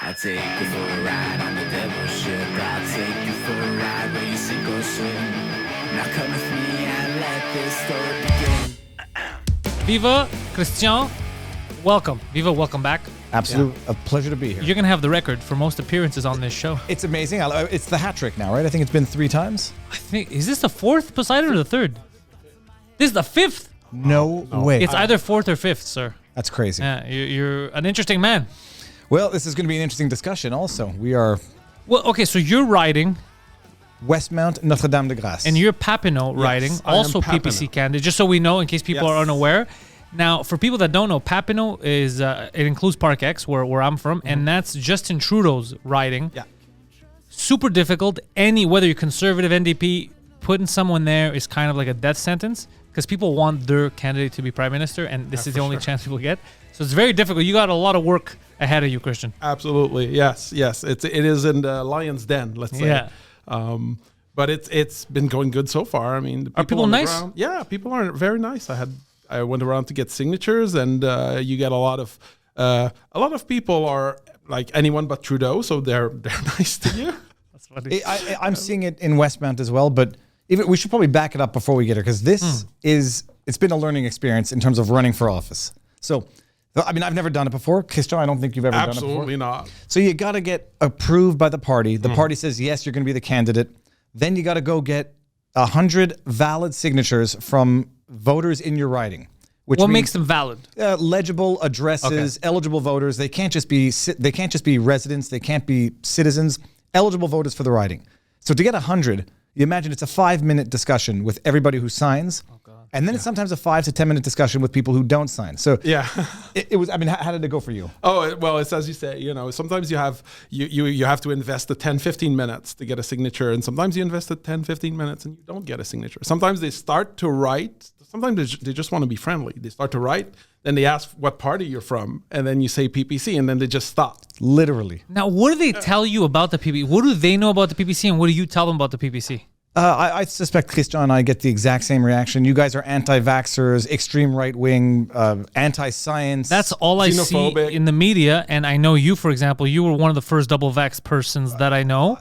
I'll take you for a ride on the devil's ship. I'll take you for a ride where you sink or swim. Now come with me and let this story begin. Viva, Christian, welcome. Viva, welcome back. Absolute a pleasure to be here. You're going to have the record for most appearances on this show. It's amazing. It's the hat trick now, right? I think it's been 3 times. I think, is this the 4th Poseidon or the 3rd? This is the 5th. No way. It's either 4th or 5th, sir. That's crazy. Yeah, you're an interesting man. Well, this is going to be an interesting discussion also. We are Well, okay, so you're riding, Westmount Notre-Dame-de-Grâce. and you're Papineau riding, I am also Papineau. PPC candidate, just so we know in case people are Yes. unaware. Now, for people that don't know, Papineau is, it includes Park X, where I'm from, and that's Justin Trudeau's riding. Yeah. Super difficult. Whether you're conservative, NDP, putting someone there is kind of like a death sentence because people want their candidate to be prime minister, and this is the only chance people get. So it's very difficult. You got a lot of work ahead of you, Christian. Absolutely. Yes. It is in the lion's den, let's say. Yeah. But it's been going good so far. I mean, the Are people on the nice? ground- yeah, people are very nice. I went around to get signatures, and you get a lot of people are like anyone but Trudeau, so they're nice to you. That's funny. I'm seeing it in Westmount as well, but we should probably back it up before we get here because it's been a learning experience in terms of running for office. So, I mean, I've never done it before. Christian, I don't think you've ever done it before. Absolutely not. So you got to get approved by the party. The party says, yes, you're going to be the candidate. Then you got to go get 100 valid signatures from voters in your riding. Which What means, makes them valid? legible addresses, eligible voters. They can't just be residents. They can't be citizens. Eligible voters for the riding. So to get 100, you imagine it's a 5-minute discussion with everybody who signs. And then it's sometimes a 5 to 10 minute discussion with people who don't sign. So Yeah. it was. I mean, how did it go for you? Well, it's as you say, sometimes you have to invest the 10, 15 minutes to get a signature, and sometimes you invest the 10, 15 minutes and you don't get a signature. Sometimes they start to write. Sometimes they just want to be friendly. They start to write, then they ask what party you're from, and then you say PPC, and then they just stop. Literally. Now, what do they tell you about the PPC? What do they know about the PPC, and what do you tell them about the PPC? I suspect Christian and I get the exact same reaction. You guys are anti-vaxxers, extreme right-wing, anti-science. That's all I see Xenophobic. in the media, and I know you, for example. You were one of the first double vax persons that I know.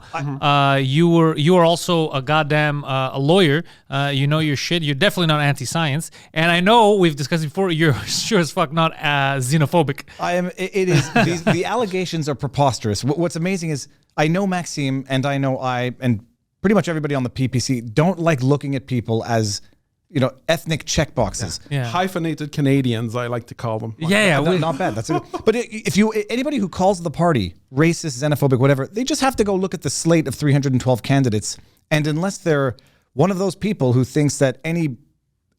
You were also a goddamn a lawyer. You know your shit. You're definitely not anti-science, and I know we've discussed before. You're sure as fuck not xenophobic. I am. It is. The allegations are preposterous. What's amazing is I know Maxime and I know and pretty much everybody on the PPC don't like looking at people as, ethnic checkboxes. Yeah. Hyphenated Canadians, I like to call them. Yeah. Not bad. That's it. But if anybody who calls the party racist, xenophobic, whatever, they just have to go look at the slate of 312 candidates. And unless they're one of those people who thinks that any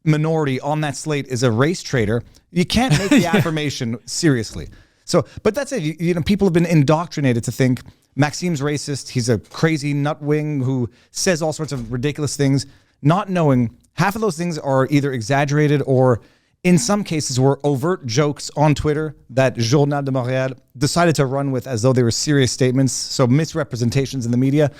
minority on that slate is a race traitor, you can't make the affirmation seriously. So, but that's it. People have been indoctrinated to think Maxime's racist. He's a crazy nutwing who says all sorts of ridiculous things, not knowing half of those things are either exaggerated or in some cases were overt jokes on Twitter that Journal de Montréal decided to run with as though they were serious statements. So misrepresentations in the media.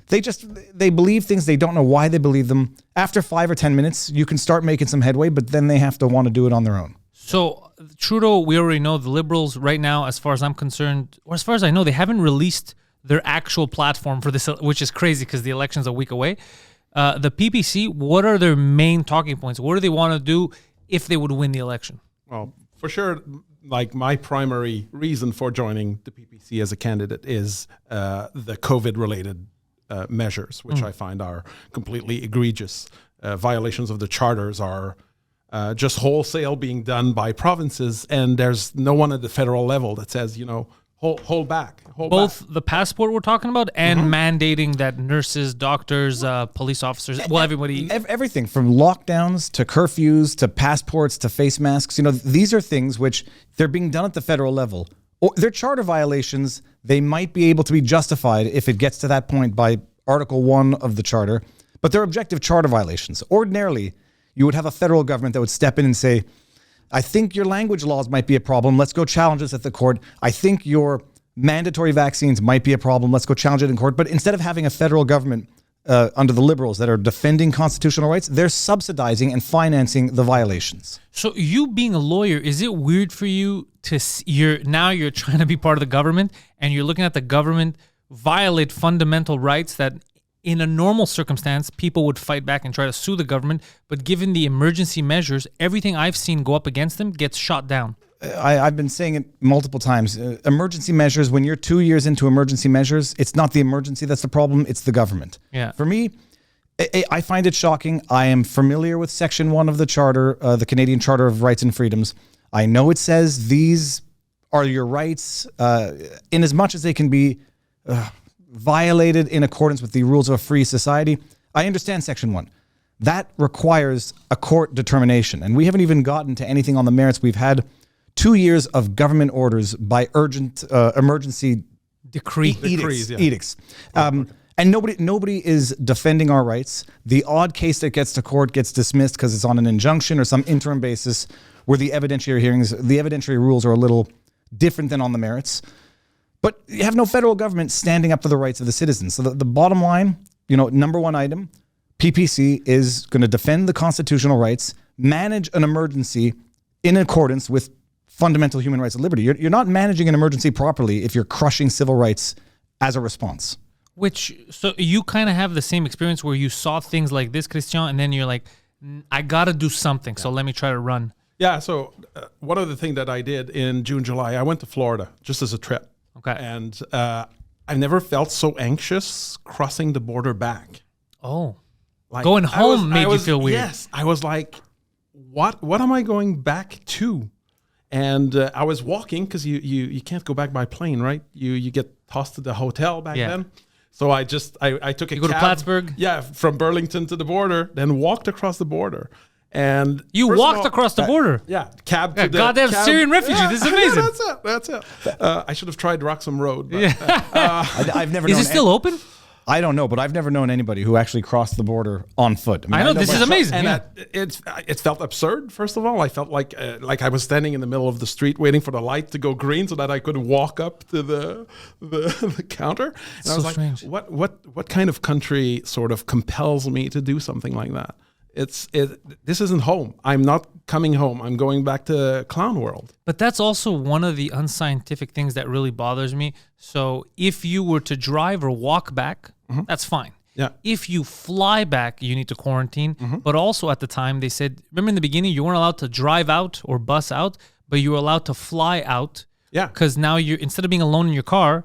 They believe things. They don't know why they believe them. After 5 or 10 minutes, you can start making some headway, but then they have to want to do it on their own. So Trudeau, we already know the Liberals right now, as far as I'm concerned, or as far as I know, they haven't released their actual platform for this, which is crazy because the election's a week away. The PPC, what are their main talking points? What do they want to do if they would win the election? Well, for sure, like my primary reason for joining the PPC as a candidate is the COVID-related measures, which I find are completely egregious. Violations of the charters are just wholesale being done by provinces, and there's no one at the federal level that says, hold back. Both the passport we're talking about and mandating that nurses, doctors, police officers, everybody. Everything from lockdowns to curfews to passports to face masks. These are things which they're being done at the federal level. Or they're charter violations. They might be able to be justified if it gets to that point by Article 1 of the charter, but they're objective charter violations. Ordinarily, you would have a federal government that would step in and say, I think your language laws might be a problem. Let's go challenge this at the court. I think your mandatory vaccines might be a problem. Let's go challenge it in court. But instead of having a federal government under the Liberals that are defending constitutional rights, they're subsidizing and financing the violations. So you being a lawyer, is it weird for you to you're trying to be part of the government and you're looking at the government violate fundamental rights that in a normal circumstance people would fight back and try to sue the government, but given the emergency measures, everything I've seen go up against them gets shot down? I've been saying it multiple times. Emergency measures, when you're 2 years into emergency measures, it's not the emergency that's the problem, it's the government. Yeah. For me, I find it shocking. I am familiar with Section 1 of the Charter, the Canadian Charter of Rights and Freedoms. I know it says these are your rights in as much as they can be violated in accordance with the rules of a free society. I understand Section 1. That requires a court determination. And we haven't even gotten to anything on the merits. We've had 2 years of government orders by urgent emergency edicts. And nobody is defending our rights. The odd case that gets to court gets dismissed because it's on an injunction or some interim basis where the evidentiary rules are a little different than on the merits. But you have no federal government standing up for the rights of the citizens. So the bottom line, number one item, PPC is going to defend the constitutional rights, manage an emergency in accordance with fundamental human rights and liberty. You're not managing an emergency properly if you're crushing civil rights as a response. So you kind of have the same experience where you saw things like this, Christian, and then you're like, I got to do something, so let me try to run. Yeah, so one other thing that I did in June, July, I went to Florida just as a trip. Okay. And I've never felt so anxious crossing the border back. Oh. Like, going home made you feel weird. Yes. I was like, what am I going back to? And I was walking because you can't go back by plane, right? You get tossed to the hotel back then. So I took a cab. You go to Plattsburgh? Yeah, from Burlington to the border, then walked across the border. And you walked across the border? Yeah, cab to the goddamn Syrian refugee. Yeah, this is amazing. That's it. I should have tried Roxham Road. But, I've never. Is it still open? I don't know, but I've never known anybody who actually crossed the border on foot. I know this is amazing. And it felt absurd. First of all, I felt like I was standing in the middle of the street waiting for the light to go green so that I could walk up to the counter. And I was strange. like, what kind of country sort of compels me to do something like that? This isn't home. I'm not coming home. I'm going back to clown world. But that's also one of the unscientific things that really bothers me. So if you were to drive or walk back, that's fine. Yeah. If you fly back, you need to quarantine. But also at the time they said, remember in the beginning, you weren't allowed to drive out or bus out, but you were allowed to fly out. Yeah. Because now instead of being alone in your car,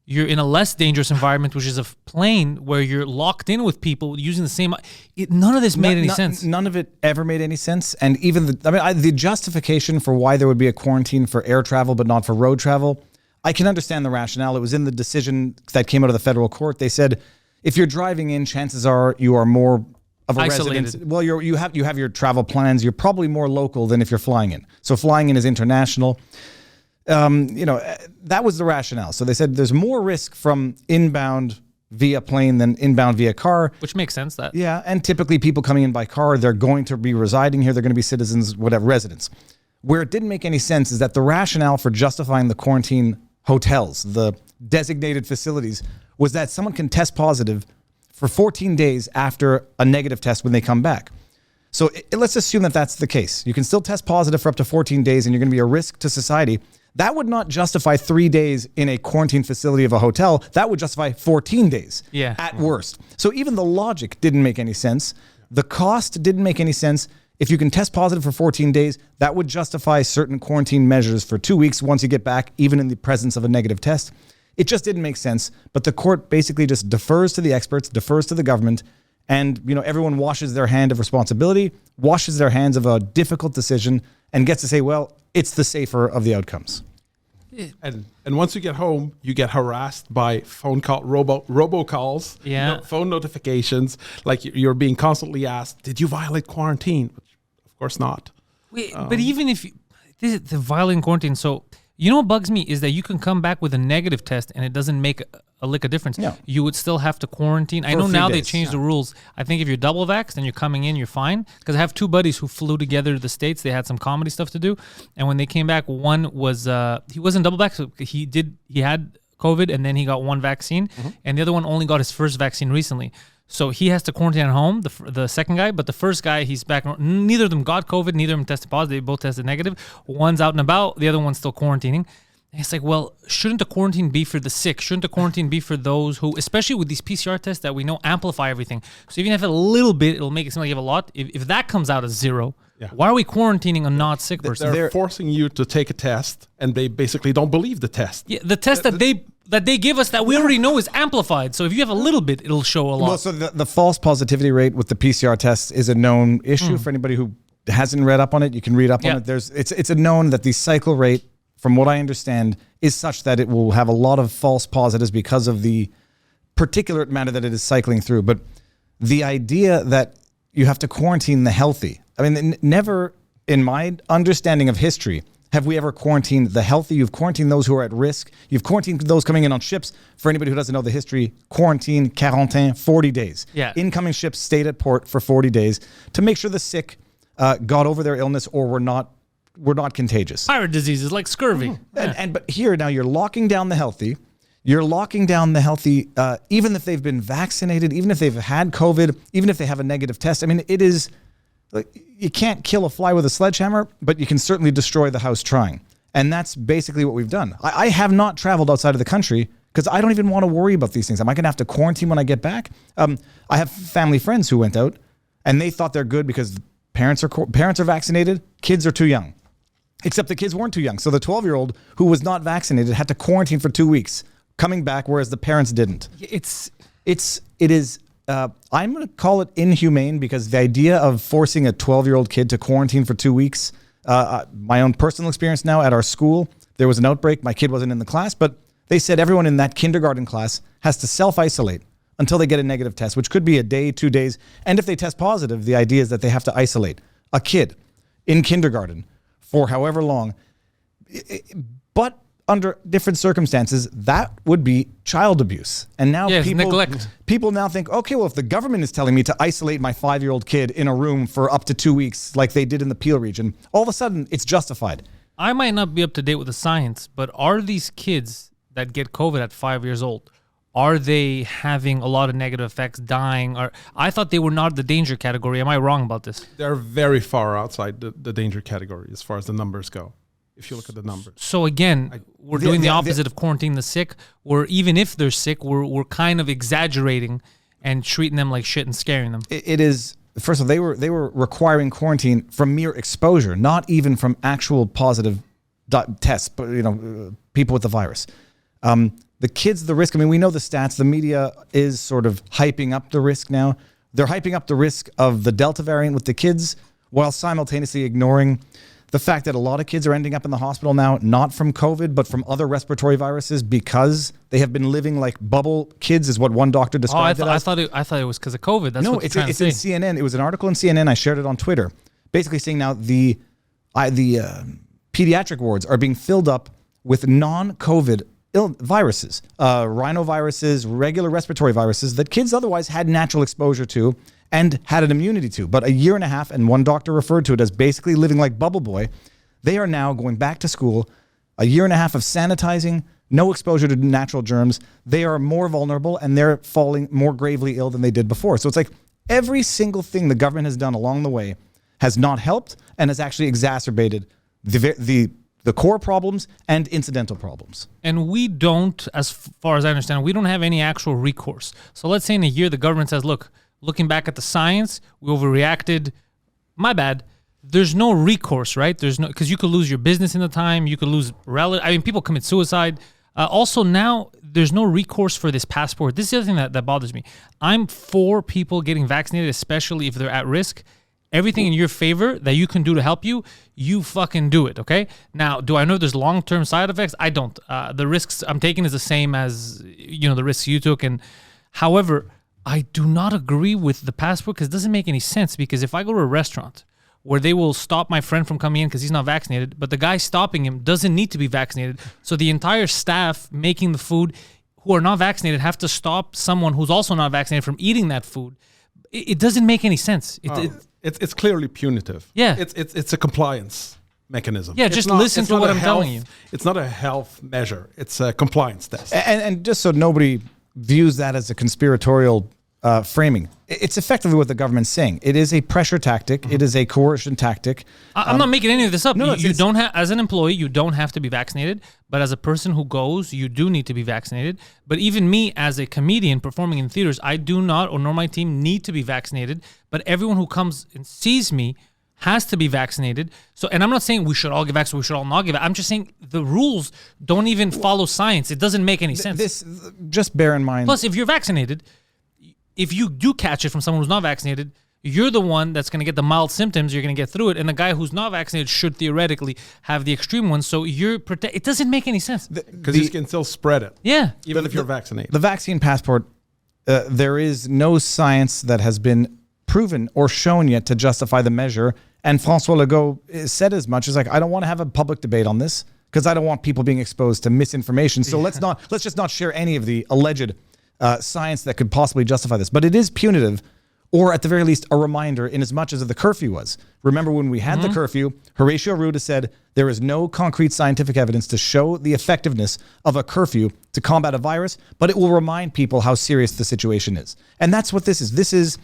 you're in a less dangerous environment, which is a plane where you're locked in with people using the same. None of this made any sense. None of it ever made any sense. And even the justification for why there would be a quarantine for air travel but not for road travel, I can understand the rationale. It was in the decision that came out of the federal court. They said if you're driving in, chances are you are more of a isolated. resident. Well, you have your travel plans. You're probably more local than if you're flying in. So flying in is international. That was the rationale. So they said there's more risk from inbound via plane than inbound via car. Which makes sense. Yeah, and typically people coming in by car, they're going to be residing here. They're going to be citizens, whatever, residents. Where it didn't make any sense is that the rationale for justifying the quarantine hotels, the designated facilities, was that someone can test positive for 14 days after a negative test when they come back. So let's assume that that's the case. You can still test positive for up to 14 days and you're going to be a risk to society. That would not justify 3 days in a quarantine facility of a hotel. That would justify 14 days at worst. So even the logic didn't make any sense. The cost didn't make any sense. If you can test positive for 14 days, that would justify certain quarantine measures for 2 weeks once you get back, even in the presence of a negative test. It just didn't make sense. But the court basically just defers to the experts, defers to the government, and everyone washes their hand of responsibility, washes their hands of a difficult decision, and gets to say, well, it's the safer of the outcomes. And once you get home, you get harassed by robocalls, phone notifications, like you're being constantly asked, did you violate quarantine? Which, of course not. But even if this is the violating quarantine, so what bugs me is that you can come back with a negative test and it doesn't make a lick of difference. Yeah. You would still have to quarantine. I know now they changed the rules. I think if you're double vaxxed and you're coming in, you're fine. Because I have two buddies who flew together to the States. They had some comedy stuff to do. And when they came back, one was, he wasn't double vaxxed. So he had COVID and then he got one vaccine. And the other one only got his first vaccine recently. So he has to quarantine at home, the second guy, but the first guy, he's back. Neither of them got COVID. Neither of them tested positive. They both tested negative. One's out and about. The other one's still quarantining. And it's like, well, shouldn't the quarantine be for the sick? Shouldn't the quarantine be for those who, especially with these PCR tests that we know amplify everything? So even if a little bit, it'll make it seem like you have a lot. If that comes out as 0, why are we quarantining a not sick person? They're forcing you to take a test, and they basically don't believe the test. Yeah, the test that they give us that we already know is amplified. So if you have a little bit, it'll show a lot. Well, so the false positivity rate with the PCR tests is a known issue for anybody who hasn't read up on it. You can read up on it. It's a known that the cycle rate, from what I understand, is such that it will have a lot of false positives because of the particulate matter that it is cycling through. But the idea that you have to quarantine the healthy, I mean, never in my understanding of history have we ever quarantined the healthy. You've quarantined those who are at risk. You've quarantined those coming in on ships. For anybody who doesn't know the history, quarantine, quarantaine, 40 days. Yeah. Incoming ships stayed at port for 40 days to make sure the sick got over their illness or were not contagious. Pirate diseases like scurvy. But here now you're locking down the healthy. You're locking down the healthy, even if they've been vaccinated, even if they've had COVID, even if they have a negative test. I mean, it is like you can't kill a fly with a sledgehammer, but you can certainly destroy the house trying. And that's basically what we've done. I have not traveled outside of the country because I don't even want to worry about these things. Am I going to have to quarantine when I get back? I have family friends who went out and they thought they're good because parents are vaccinated, kids are too young. Except the kids weren't too young. So the 12-year-old who was not vaccinated had to quarantine for 2 weeks, coming back, whereas the parents didn't. It is. I'm going to call it inhumane because the idea of forcing a 12-year-old kid to quarantine for 2 weeks. My own personal experience now at our school, there was an outbreak. My kid wasn't in the class, but they said everyone in that kindergarten class has to self-isolate until they get a negative test, which could be a day, 2 days. And if they test positive, the idea is that they have to isolate a kid in kindergarten for however long. But under different circumstances, that would be child abuse. And now people now think, okay, well, if the government is telling me to isolate my 5-year-old kid in a room for up to 2 weeks, like they did in the Peel region, all of a sudden it's justified. I might not be up to date with the science, but are these kids that get COVID at 5 years old, are they having a lot of negative effects, dying? Or I thought they were not the danger category. Am I wrong about this? They're very far outside the danger category as far as the numbers go, if you look at the numbers. So again, we're doing the opposite of quarantining the sick, or even if they're sick, we're kind of exaggerating and treating them like shit and scaring them. It is, first of all, they were requiring quarantine from mere exposure, not even from actual positive tests, but people with the virus. The kids, the risk, I mean, we know the stats. The media is sort of hyping up the risk now. They're hyping up the risk of the Delta variant with the kids while simultaneously ignoring the fact that a lot of kids are ending up in the hospital now, not from COVID, but from other respiratory viruses because they have been living like bubble kids is what one doctor described it as. I thought it was because of COVID. That's what it's in CNN. It was an article in CNN. I shared it on Twitter. Basically saying now the pediatric wards are being filled up with non-COVID viruses, rhinoviruses, regular respiratory viruses that kids otherwise had natural exposure to and had an immunity to. But a year and a half, and one doctor referred to it as basically living like Bubble Boy, they are now going back to school, a year and a half of sanitizing, no exposure to natural germs. They are more vulnerable and they're falling more gravely ill than they did before. So it's like every single thing the government has done along the way has not helped and has actually exacerbated the core problems and incidental problems. And we don't, as far as I understand, we don't have any actual recourse. So let's say in a year the government says, look, looking back at the science, we overreacted. My bad. There's no recourse, right? There's no, because you could lose your business in the time. You could lose people commit suicide. Also now there's no recourse for this passport. This is the other thing that bothers me. I'm for people getting vaccinated, especially if they're at risk. Everything in your favor that you can do to help you, you fucking do it, okay? Now, do I know there's long-term side effects? I don't. The risks I'm taking is the same as, the risks you took. And however, I do not agree with the passport because it doesn't make any sense. Because if I go to a restaurant where they will stop my friend from coming in because he's not vaccinated, but the guy stopping him doesn't need to be vaccinated, so the entire staff making the food who are not vaccinated have to stop someone who's also not vaccinated from eating that food. It doesn't make any sense. It's clearly punitive. Yeah. It's a compliance mechanism. Yeah, just listen to what I'm telling you. It's not a health measure. It's a compliance test. And just so nobody views that as a conspiratorial framing. It's effectively what the government's saying. It is a pressure tactic. It is a coercion tactic. I'm not making any of this up. No, You don't have, as an employee, you don't have to be vaccinated. But as a person who goes, you do need to be vaccinated. But even me, as a comedian performing in theaters, I do not, or nor my team, need to be vaccinated. But everyone who comes and sees me has to be vaccinated. So, and I'm not saying we should all get vaccinated, we should all not get vaccinated. I'm just saying the rules don't even follow science. It doesn't make any sense. Just bear in mind. Plus, if you're vaccinated, if you do catch it from someone who's not vaccinated, you're the one that's going to get the mild symptoms. You're going to get through it. And the guy who's not vaccinated should theoretically have the extreme ones. So you're it doesn't make any sense. Because you can still spread it. Yeah. Even if you're vaccinated. The vaccine passport, there is no science that has been proven or shown yet to justify the measure. And François Legault said as much as like, I don't want to have a public debate on this because I don't want people being exposed to misinformation. So let's just not share any of the alleged science that could possibly justify this. But it is punitive, or at the very least, a reminder in as much as the curfew was. Remember when we had the curfew, Horatio Arruda said there is no concrete scientific evidence to show the effectiveness of a curfew to combat a virus, but it will remind people how serious the situation is. And that's what this is. This is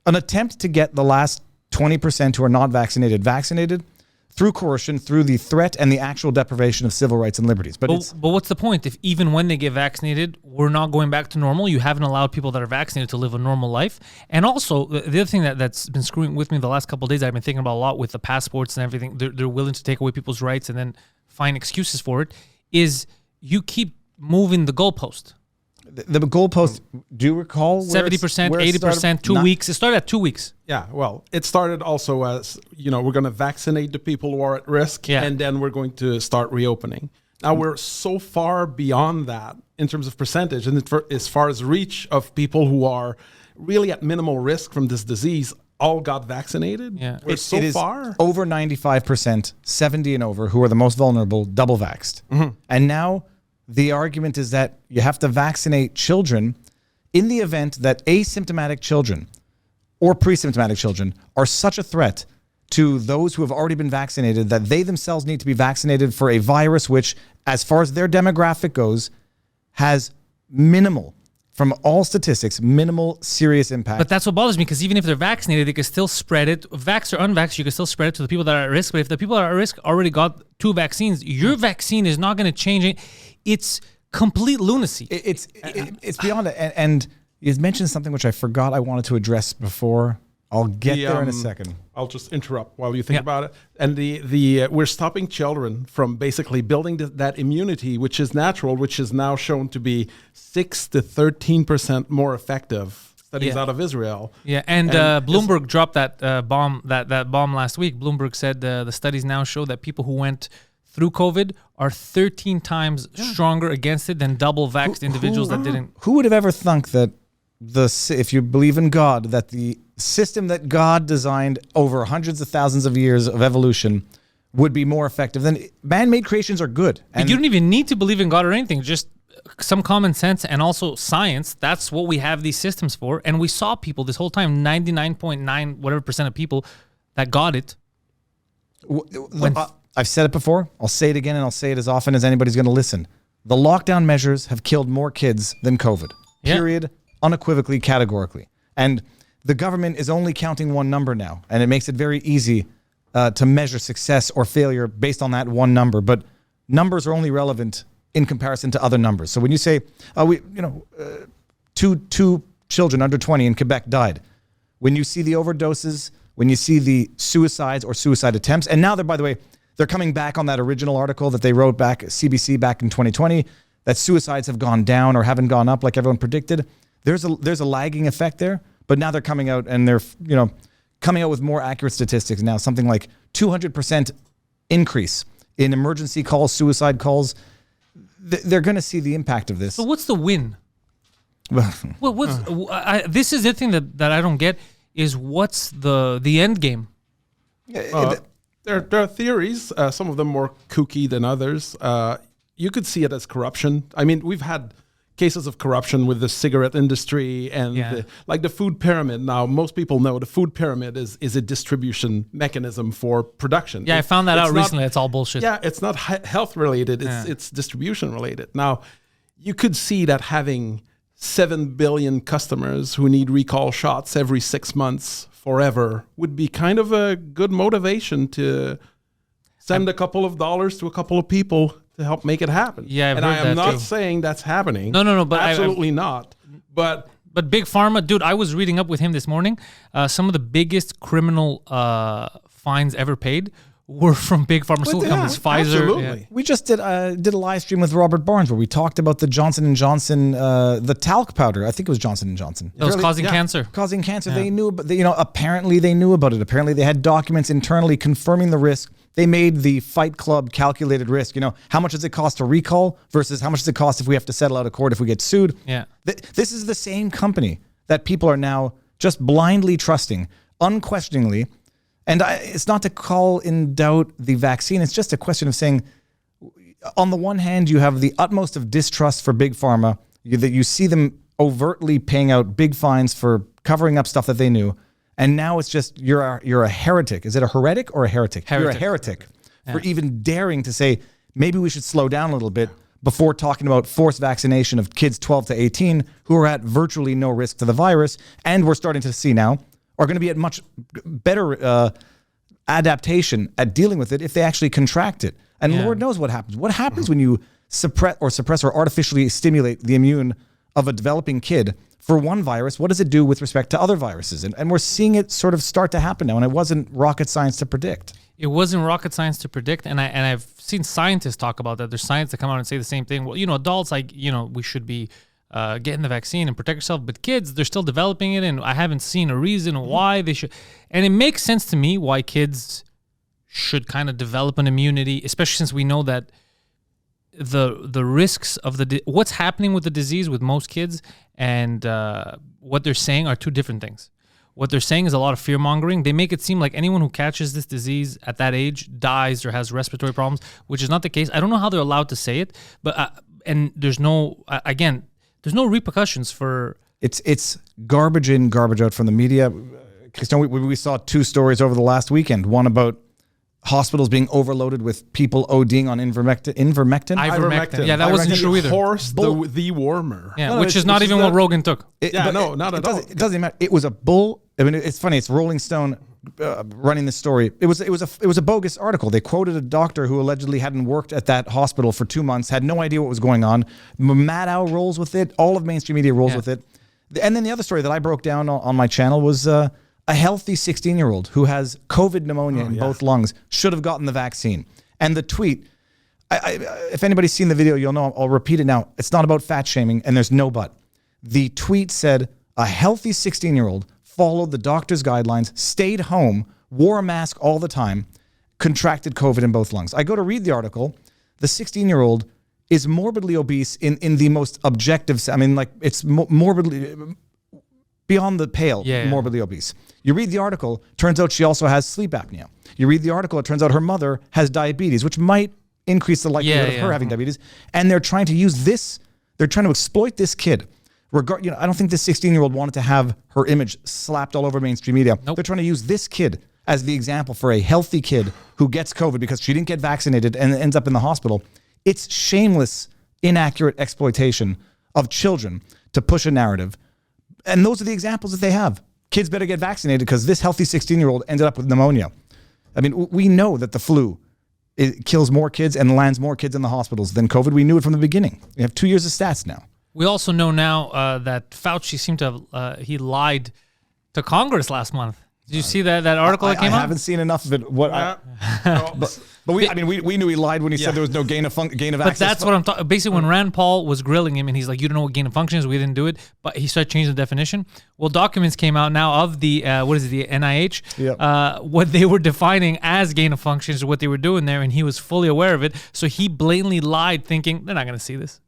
an attempt to get the last 20% who are not vaccinated through coercion, through the threat and the actual deprivation of civil rights and liberties. But what's the point if even when they get vaccinated, we're not going back to normal? You haven't allowed people that are vaccinated to live a normal life. And also, the other thing that's been screwing with me the last couple of days, I've been thinking about a lot with the passports and everything. They're willing to take away people's rights and then find excuses for it, is you keep moving the goalpost. The goalpost, do you recall? 70%, 80%, 2 weeks. It started at 2 weeks. Yeah, well, it started also as, we're going to vaccinate the people who are at risk, and then we're going to start reopening. Now, we're so far beyond that in terms of percentage, and as far as reach of people who are really at minimal risk from this disease, all got vaccinated. Yeah. We're so far. Over 95%, 70 and over, who are the most vulnerable, double vaxxed. And now the argument is that you have to vaccinate children in the event that asymptomatic children or pre-symptomatic children are such a threat to those who have already been vaccinated that they themselves need to be vaccinated for a virus which, as far as their demographic goes, has minimal, from all statistics, minimal serious impact. But that's what bothers me, because even if they're vaccinated, they can still spread it. Vaxxed or unvaxxed, you can still spread it to the people that are at risk. But if the people that are at risk already got 2 vaccines, your vaccine is not going to change it. It's complete lunacy. It's beyond it. And you mentioned something which I forgot I wanted to address before. I'll get there in a second. I'll just interrupt while you think about it. And we're stopping children from basically building that immunity, which is natural, which is now shown to be 6 to 13% more effective. Studies out of Israel. Yeah, and Bloomberg dropped that bomb that bomb last week. Bloomberg said the studies now show that people who went through COVID are 13 times stronger against it than double vaxxed individuals that didn't. Who would have ever thunk that if you believe in God, that the system that God designed over hundreds of thousands of years of evolution would be more effective than man-made creations are good. And you don't even need to believe in God or anything, just some common sense and also science. That's what we have these systems for. And we saw people this whole time, 99.9 whatever percent of people that got it. I've said it before, I'll say it again, and I'll say it as often as anybody's going to listen. The lockdown measures have killed more kids than COVID. Period. Unequivocally, categorically. And the government is only counting one number now, and it makes it very easy to measure success or failure based on that one number. But numbers are only relevant in comparison to other numbers. So when you say, two children under 20 in Quebec died, when you see the overdoses, when you see the suicides or suicide attempts, and now by the way, they're coming back on that original article that they wrote back, CBC back in 2020, that suicides have gone down or haven't gone up like everyone predicted. There's a lagging effect there, but now they're coming out and they're coming out with more accurate statistics now, something like 200% increase in emergency calls, suicide calls. They're going to see the impact of this. So what's the win? This is the thing that I don't get is what's the end game? There are theories, some of them more kooky than others. You could see it as corruption. I mean, we've had cases of corruption with the cigarette industry and the food pyramid. Now, most people know the food pyramid is a distribution mechanism for production. Yeah, I found that out recently. It's all bullshit. Yeah, it's not health related. It's distribution related. Now, you could see that having 7 billion customers who need recall shots every 6 months forever would be kind of a good motivation to send a couple of dollars to a couple of people to help make it happen. Yeah, I've and heard I am that not too. saying that's happening. No, but absolutely not. But Big Pharma, dude, I was reading up with him this morning. Some of the biggest criminal fines ever paid were from big pharmaceutical companies, Pfizer. Absolutely. Yeah. We just did a live stream with Robert Barnes where we talked about the Johnson & Johnson, the talc powder. I think it was Johnson & Johnson. That was causing cancer. Causing cancer. They knew, but apparently they knew about it. Apparently they had documents internally confirming the risk. They made the Fight Club calculated risk. How much does it cost to recall versus how much does it cost if we have to settle out of court if we get sued? Yeah. This is the same company that people are now just blindly trusting, unquestioningly. And it's not to call in doubt the vaccine. It's just a question of saying, on the one hand, you have the utmost of distrust for Big Pharma, that you see them overtly paying out big fines for covering up stuff that they knew. And now it's just, you're a heretic. Is it a heretic or a heretic? You're a heretic for even daring to say, maybe we should slow down a little bit before talking about forced vaccination of kids 12 to 18 who are at virtually no risk to the virus. And we're starting to see now are going to be at much better adaptation at dealing with it if they actually contract it. And Lord knows what happens. What happens when you suppress or artificially stimulate the immune of a developing kid for one virus? What does it do with respect to other viruses? And we're seeing it sort of start to happen now, and it wasn't rocket science to predict. It wasn't rocket science to predict, and I've seen scientists talk about that. There's science that come out and say the same thing. Well, adults, we should be getting the vaccine and protect yourself, but kids, they're still developing it, and I haven't seen a reason why they should. And it makes sense to me why kids should kind of develop an immunity, especially since we know that the risks of what's happening with the disease with most kids and what they're saying are two different things. What they're saying is a lot of fear mongering. They make it seem like anyone who catches this disease at that age dies or has respiratory problems, which is not the case. I don't know how they're allowed to say it, but and there's no there's no repercussions for. It's garbage in, garbage out from the media. Christian, we saw two stories over the last weekend. One about hospitals being overloaded with people ODing on ivermectin. Ivermectin. Yeah, that wasn't true either. Horse the warmer. Yeah, no, which is not even what Rogan took. Not at all. It doesn't matter. It was a bull. I mean, it's funny. It's Rolling Stone running the story. It was a bogus article. They quoted a doctor who allegedly hadn't worked at that hospital for 2 months, had no idea what was going on. Maddow rolls with it. All of mainstream media rolls with it. And then the other story that I broke down on my channel was a healthy 16-year-old who has COVID pneumonia in both lungs should have gotten the vaccine. And the tweet, if anybody's seen the video, you'll know. I'll repeat it now. It's not about fat shaming, and there's no but. The tweet said, a healthy 16-year-old followed the doctor's guidelines, stayed home, wore a mask all the time, contracted COVID in both lungs. I go to read the article. The 16-year-old is morbidly obese in the most objective sense. I mean, like, it's morbidly beyond the pale, morbidly obese. You read the article, turns out she also has sleep apnea. You read the article, it turns out her mother has diabetes, which might increase the likelihood of her having diabetes. And they're trying to use this, they're trying to exploit this kid. I don't think this 16-year-old wanted to have her image slapped all over mainstream media. Nope. They're trying to use this kid as the example for a healthy kid who gets COVID because she didn't get vaccinated and ends up in the hospital. It's shameless, inaccurate exploitation of children to push a narrative. And those are the examples that they have. Kids better get vaccinated because this healthy 16-year-old ended up with pneumonia. I mean, we know that the flu kills more kids and lands more kids in the hospitals than COVID. We knew it from the beginning. We have 2 years of stats now. We also know now that Fauci seemed to have, he lied to Congress last month. Did you see that article that came out? I haven't seen enough of it. But we knew he lied when he said there was no gain of access. But that's what I'm talking. Basically, when Rand Paul was grilling him, and he's like, "You don't know what gain of function is. We didn't do it." But he started changing the definition. Well, documents came out now of the the NIH. Yep. What they were defining as gain of function is what they were doing there, and he was fully aware of it. So he blatantly lied, thinking they're not going to see this.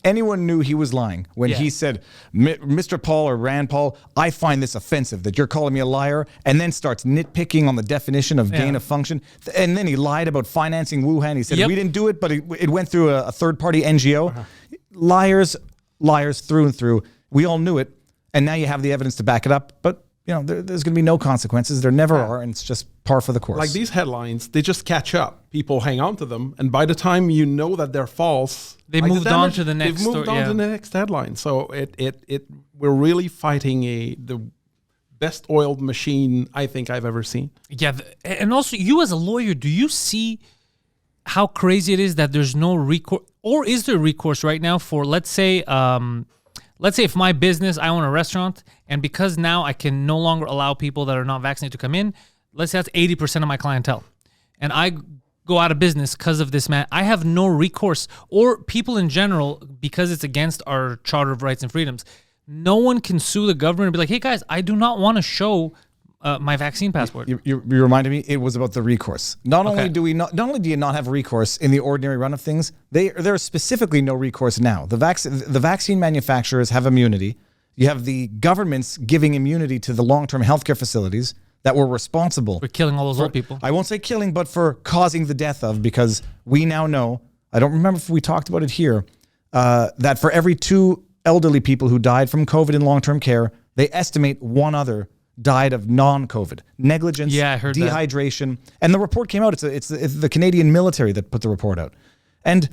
Anyone knew he was lying when he said, Mr. Paul or Rand Paul, I find this offensive that you're calling me a liar, and then starts nitpicking on the definition of gain of function. And then he lied about financing Wuhan. He said, we didn't do it, but it went through a third-party NGO. Liars through and through. We all knew it, and now you have the evidence to back it up. But there's going to be no consequences. There never are, and it's just par for the course. Like these headlines, they just catch up. People hang on to them, and by the time you know that they're false, They moved on to the next They've moved story, on to the next headline. So we're really fighting the best oiled machine I think I've ever seen. Yeah, and also you as a lawyer, do you see how crazy it is that there's no recourse, or is there recourse right now for, let's say if my business, I own a restaurant, and because now I can no longer allow people that are not vaccinated to come in, let's say that's 80% of my clientele, and I go out of business because of this, man, I have no recourse, or people in general, because it's against our Charter of Rights and Freedoms, no one can sue the government and be like, hey guys, I do not want to show my vaccine passport. You reminded me, it was about the recourse. Not only do you not have recourse in the ordinary run of things, there's specifically no recourse now. The vaccine manufacturers have immunity. You have the governments giving immunity to the long-term healthcare facilities that were responsible for killing all those old people. I won't say killing, but for causing the death of, because we now know, I don't remember if we talked about it here, that for every 2 elderly people who died from COVID in long-term care, they estimate 1 other died of non-COVID negligence, I heard dehydration, and the report came out. It's the Canadian military that put the report out, and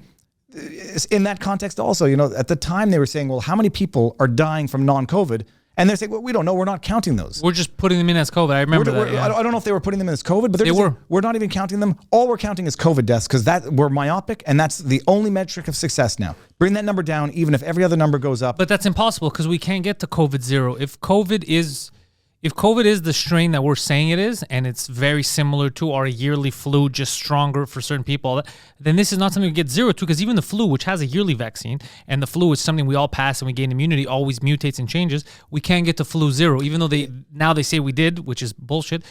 in that context, also, at the time they were saying, well, how many people are dying from non-COVID? And they're saying, well, we don't know. We're not counting those. We're just putting them in as COVID. I remember that. Yeah. I don't know if they were putting them in as COVID, but they were. We're not even counting them. All we're counting is COVID deaths because we're myopic, and that's the only metric of success now. Bring that number down, even if every other number goes up. But that's impossible because we can't get to COVID zero. If COVID is the strain that we're saying it is, and it's very similar to our yearly flu, just stronger for certain people, then this is not something we get zero to, because even the flu, which has a yearly vaccine, and the flu is something we all pass and we gain immunity, always mutates and changes, we can't get to flu zero, even though they say we did, which is bullshit.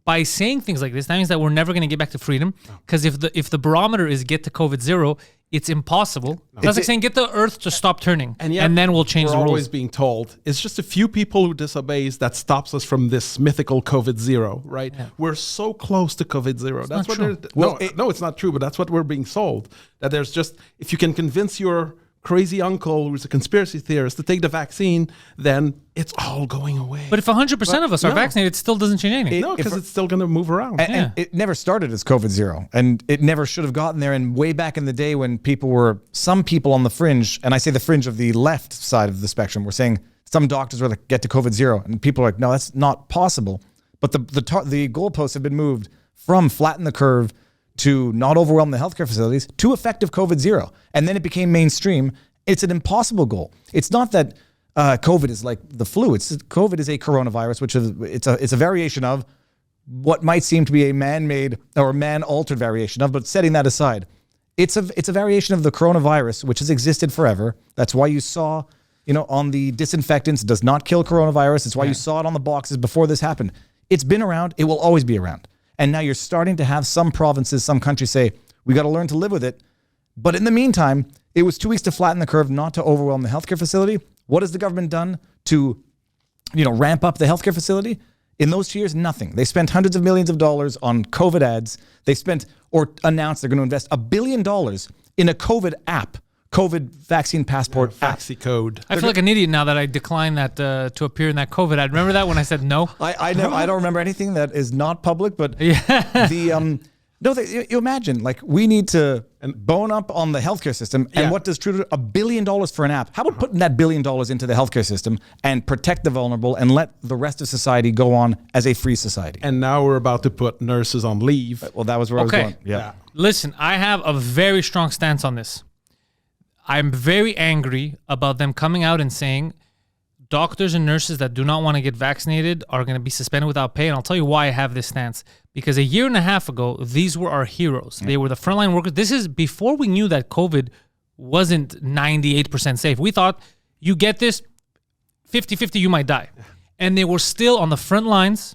By saying things like this, that means that we're never going to get back to freedom, because if the barometer is get to COVID zero, it's impossible. That's like saying get the earth to stop turning, and then we'll change the rules. We're always being told it's just a few people who disobeys that stops us from this mythical COVID zero, right? Yeah. We're so close to COVID zero. That's what true. No, it's not true, but that's what we're being sold. That there's just, if you can convince your crazy uncle who's a conspiracy theorist to take the vaccine, then it's all going away. But if 100% of us are vaccinated, it still doesn't change anything. No, because it's still going to move around. And it never started as COVID zero, and it never should have gotten there. And way back in the day when some people on the fringe, and I say the fringe of the left side of the spectrum, were saying some doctors were like, get to COVID zero. And people are like, no, that's not possible. But the goalposts have been moved from flatten the curve to not overwhelm the healthcare facilities to effective COVID zero. And then it became mainstream. It's an impossible goal. It's not that COVID is like the flu. COVID is a coronavirus, which is it's a variation of what might seem to be a man-made or man-altered variation of, but setting that aside, it's a variation of the coronavirus, which has existed forever. That's why you saw, on the disinfectants, it does not kill coronavirus. It's why you saw it on the boxes before this happened. It's been around. It will always be around. And now you're starting to have some provinces, some countries say, we got to learn to live with it. But in the meantime, it was 2 weeks to flatten the curve, not to overwhelm the healthcare facility. What has the government done to, ramp up the healthcare facility? In those 2 years, nothing. They spent hundreds of millions of dollars on COVID ads. They spent or announced they're going to invest $1 billion in a COVID app, COVID vaccine passport app. Vaxicode. I feel like an idiot now that I declined that to appear in that COVID ad. Remember that when I said no? I don't remember anything that is not public, but you imagine, like, we need to bone up on the healthcare system. And what does Trudeau, $1 billion for an app? How about putting that $1 billion into the healthcare system and protect the vulnerable and let the rest of society go on as a free society? And now we're about to put nurses on leave. Well, that was where I was going. Yeah. Listen, I have a very strong stance on this. I'm very angry about them coming out and saying doctors and nurses that do not want to get vaccinated are going to be suspended without pay. And I'll tell you why I have this stance. Because a year and a half ago, these were our heroes. They were the frontline workers. This is before we knew that COVID wasn't 98% safe. We thought, you get this, 50-50, you might die. And they were still on the front lines,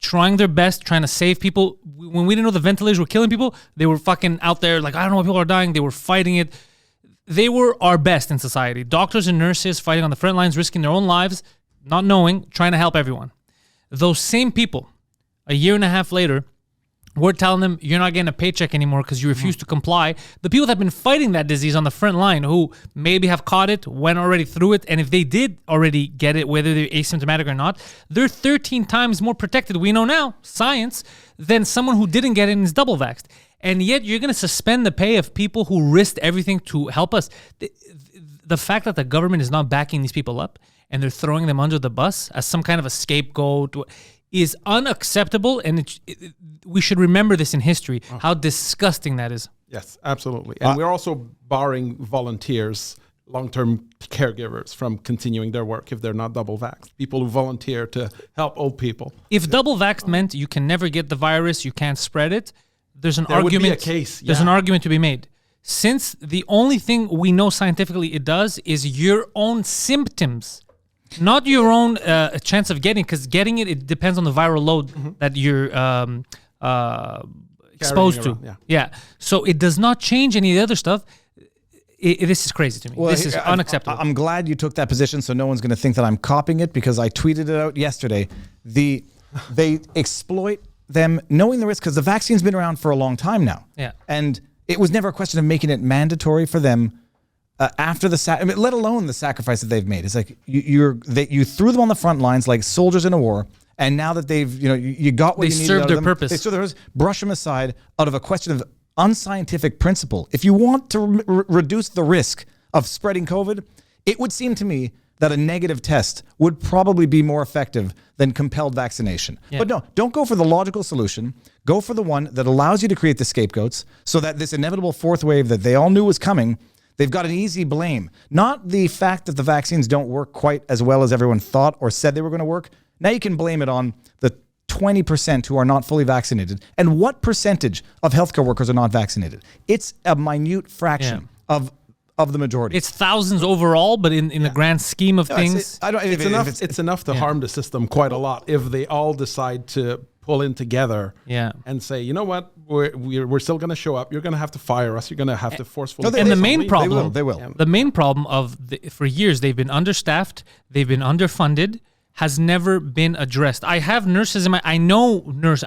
trying their best, trying to save people. When we didn't know the ventilators were killing people, they were fucking out there like, I don't know why people are dying. They were fighting it. They were our best in society. Doctors and nurses fighting on the front lines, risking their own lives, not knowing, trying to help everyone. Those same people, a year and a half later, We're telling them you're not getting a paycheck anymore because you refuse to comply. The people that have been fighting that disease on the front line, who maybe have caught it, went already through it, and if they did already get it, whether they're asymptomatic or not, they're 13 times more protected, we know now, science, than someone who didn't get it and is double vaxxed. And yet you're going to suspend the pay of people who risked everything to help us. The fact that the government is not backing these people up and they're throwing them under the bus as some kind of a scapegoat is unacceptable, and we should remember this in history, how disgusting that is. Yes, absolutely. And we're also barring volunteers, long-term caregivers, from continuing their work if they're not double vaxxed. People who volunteer to help old people. If double vaxxed meant you can never get the virus, you can't spread it, there's an There argument. would be a case, There's yeah. an argument to be made. Since the only thing we know scientifically it does is your own symptoms, not your own chance of getting, because getting it depends on the viral load that you're exposed to. around, Yeah. So it does not change any of the other stuff. This is crazy to me. This is unacceptable. I'm glad you took that position, so no one's going to think that I'm copying it, because I tweeted it out yesterday. They exploit them knowing the risk, because the vaccine's been around for a long time now. Yeah. And it was never a question of making it mandatory for them after the let alone the sacrifice that they've made. It's like you threw them on the front lines like soldiers in a war, and now that they've you got what They you needed served out of their them, purpose. They served their purpose. Brush them aside out of a question of unscientific principle. If you want to reduce the risk of spreading COVID, it would seem to me that a negative test would probably be more effective than compelled vaccination. Yeah. But no, don't go for the logical solution. Go for the one that allows you to create the scapegoats, so that this inevitable fourth wave that they all knew was coming, they've got an easy blame. Not the fact that the vaccines don't work quite as well as everyone thought or said they were going to work. Now you can blame it on the 20% who are not fully vaccinated. And what percentage of healthcare workers are not vaccinated? It's a minute fraction of the majority. It's thousands overall, but in the grand scheme of things, It's enough to harm the system quite a lot if they all decide to pull in together and say, you know what, we're still going to show up. You're going to have to fire us. You're going to have to forcefully. And the main problem, they will. The main problem for years they've been understaffed, they've been underfunded, has never been addressed. I have nurses I know nurses.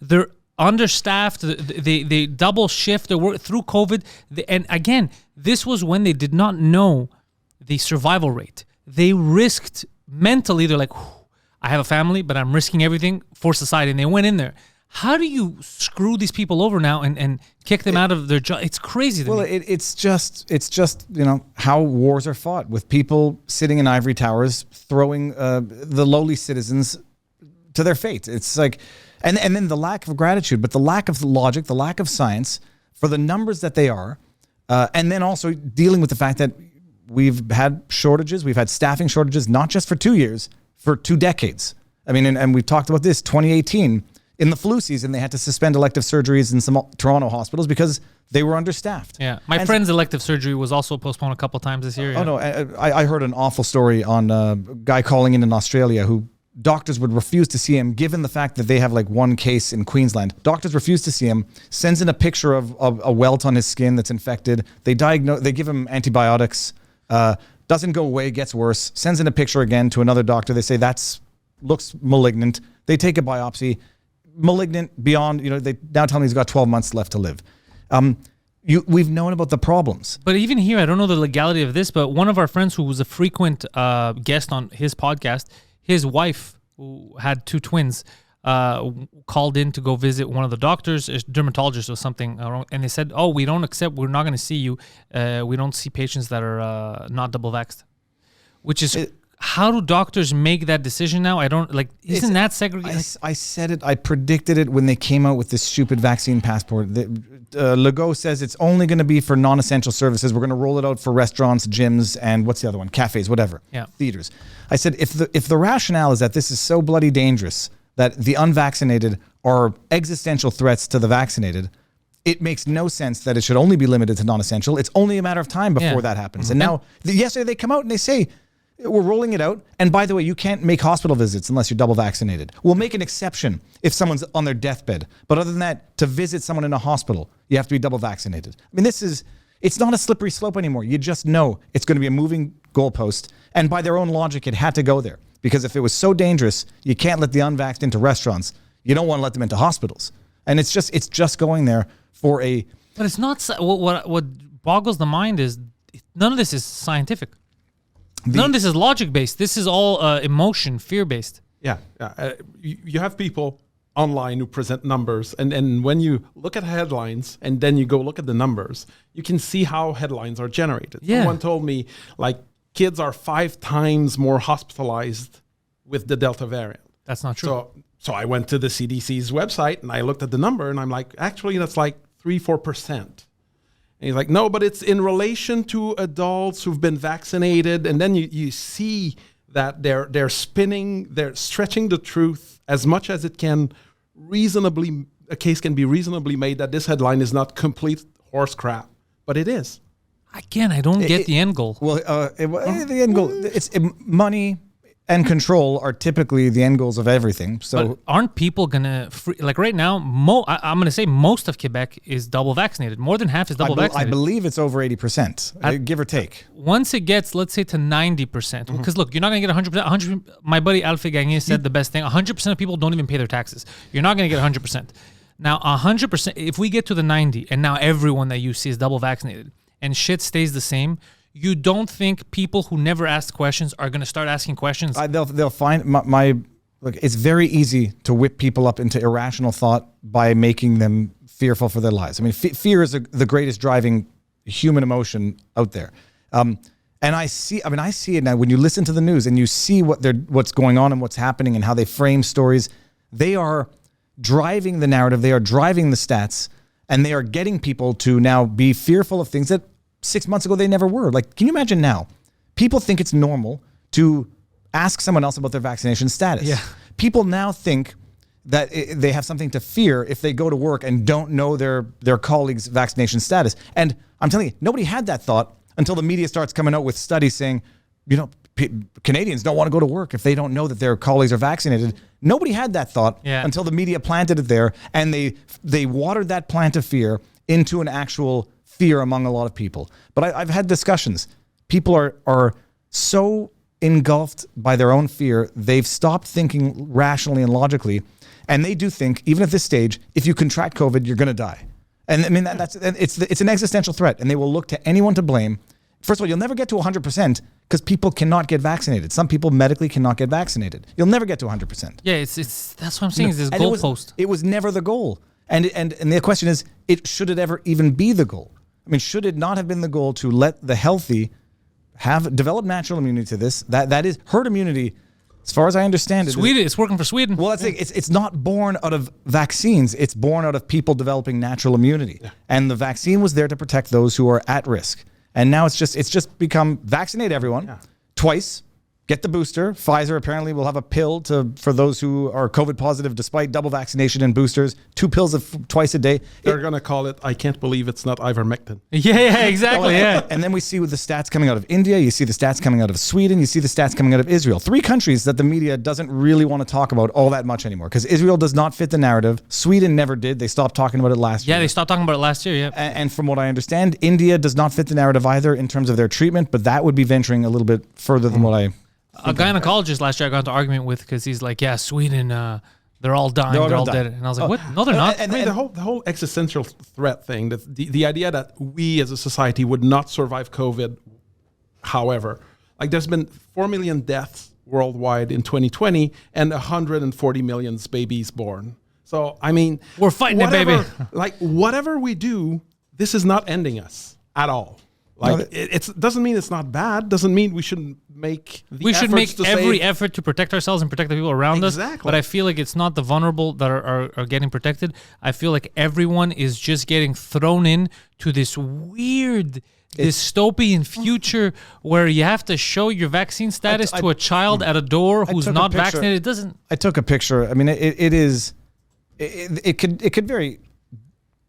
They're understaffed. They double shift their work through COVID. And again, this was when they did not know the survival rate. They risked mentally. They're like, I have a family, but I'm risking everything for society. And they went in there. How do you screw these people over now and kick them out of their job? It's crazy to me. It's just how wars are fought, with people sitting in ivory towers throwing the lowly citizens to their fate. It's like, and then the lack of gratitude, but the lack of logic, the lack of science for the numbers that they are, and then also dealing with the fact that we've had shortages, we've had staffing shortages, not just for 2 years, for 2 decades. I mean, and we've talked about this, 2018, in the flu season, they had to suspend elective surgeries in some Toronto hospitals because they were understaffed. Yeah, my friend's elective surgery was also postponed a couple times this year. Oh, no, I heard an awful story on a guy calling in Australia who doctors would refuse to see him, given the fact that they have like one case in Queensland. Doctors refuse to see him, sends in a picture of a welt on his skin that's infected. They give him antibiotics, doesn't go away, gets worse, sends in a picture again to another doctor. They say looks malignant. They take a biopsy. Malignant beyond, they now tell me he's got 12 months left to live. We've known about the problems. But even here, I don't know the legality of this, but one of our friends who was a frequent guest on his podcast, his wife, who had 2 twins, called in to go visit one of the doctors, a dermatologist or something, and they said, we're not going to see you. We don't see patients that are not double vaxxed, which is... How do doctors make that decision now? Isn't that segregated? I said it. I predicted it when they came out with this stupid vaccine passport. Legault says it's only going to be for non-essential services. We're going to roll it out for restaurants, gyms, and what's the other one? Cafes, whatever. Yeah. Theaters. I said if the rationale is that this is so bloody dangerous that the unvaccinated are existential threats to the vaccinated, it makes no sense that it should only be limited to non-essential. It's only a matter of time before that happens. And now, yesterday they come out and they say, we're rolling it out. And by the way, you can't make hospital visits unless you're double vaccinated. We'll make an exception if someone's on their deathbed. But other than that, to visit someone in a hospital, you have to be double vaccinated. I mean, it's not a slippery slope anymore. You just know it's going to be a moving goalpost. And by their own logic, it had to go there. Because if it was so dangerous, you can't let the unvaxxed into restaurants. You don't want to let them into hospitals. And it's just going there for a... But it's not what boggles the mind is none of this is scientific. None of this is logic based. This is all emotion, fear based. Yeah, you have people online who present numbers, and when you look at headlines and then you go look at the numbers, you can see how headlines are generated. Yeah. Someone told me like kids are 5 times more hospitalized with the Delta variant. That's not true. So I went to the CDC's website and I looked at the number and I'm like, actually that's like 3-4%. And he's like, no, but it's in relation to adults who've been vaccinated. And then you see that they're stretching the truth as much as it can a case can be reasonably made that this headline is not complete horse crap, but it is. Again, I don't get the end goal. Well, the end goal, money and control are typically the end goals of everything. So But aren't people gonna like right now? I'm gonna say most of Quebec is double vaccinated. More than half is double vaccinated. I believe it's over 80%, give or take. Once it gets, let's say, to 90%, because look, you're not gonna get 100%. 100. My buddy Alfie Gagné said the best thing: 100% of people don't even pay their taxes. You're not gonna get 100%. Now, 100%. If we get to the 90, and now everyone that you see is double vaccinated, and shit stays the same. You don't think people who never asked questions are going to start asking questions? They'll find look. It's very easy to whip people up into irrational thought by making them fearful for their lives. I mean, fear is the greatest driving human emotion out there. And I see it now when you listen to the news and you see what's going on and what's happening and how they frame stories. They are driving the narrative. They are driving the stats, and they are getting people to now be fearful of things that 6 months ago they never were. Like, can you imagine now? People think it's normal to ask someone else about their vaccination status. Yeah. People now think that they have something to fear if they go to work and don't know their colleagues' vaccination status. And I'm telling you, nobody had that thought until the media starts coming out with studies saying, Canadians don't want to go to work if they don't know that their colleagues are vaccinated. Nobody had that thought until the media planted it there, and they watered that plant of fear into an actual fear among a lot of people. But I've had discussions. People are so engulfed by their own fear, they've stopped thinking rationally and logically, and they do think, even at this stage, if you contract COVID, you're going to die. And I mean, it's an existential threat, and they will look to anyone to blame. First of all, you'll never get to 100% because people cannot get vaccinated. Some people medically cannot get vaccinated. You'll never get to 100%. Yeah, it's that's what I'm saying. Is this goalpost? It was never the goal. And the question is, should it ever even be the goal? I mean, should it not have been the goal to let the healthy develop natural immunity to this? That is herd immunity, as far as I understand it. Sweden, it's working for Sweden. Well, that's it. It's not born out of vaccines. It's born out of people developing natural immunity. Yeah. And the vaccine was there to protect those who are at risk. And now it's just become vaccinate everyone twice. Get the booster. Pfizer apparently will have a pill for those who are COVID positive despite double vaccination and boosters. 2 pills twice a day. They're going to call it, I can't believe it's not ivermectin. Yeah, exactly. And then we see with the stats coming out of India, you see the stats coming out of Sweden, you see the stats coming out of Israel. 3 countries that the media doesn't really want to talk about all that much anymore because Israel does not fit the narrative. Sweden never did. They stopped talking about it last year. Yeah, they stopped talking about it last year, yeah. And from what I understand, India does not fit the narrative either in terms of their treatment, but that would be venturing a little bit further than what I... A gynecologist last year I got into argument with because he's like, yeah, Sweden, they're all dying, they're all dead. And I was like, what? No, they're not. And the whole existential threat thing, that the idea that we as a society would not survive COVID, however, like there's been 4 million deaths worldwide in 2020 and 140 million babies born. So, I mean... We're fighting it, baby. Like, whatever we do, this is not ending us at all. Like it doesn't mean it's not bad. Doesn't mean we shouldn't make every effort to protect ourselves and protect the people around us. Exactly. But I feel like it's not the vulnerable that are getting protected. I feel like everyone is just getting thrown in to this weird dystopian future where you have to show your vaccine status to a child at a door who's not vaccinated. It doesn't. I took a picture. I mean,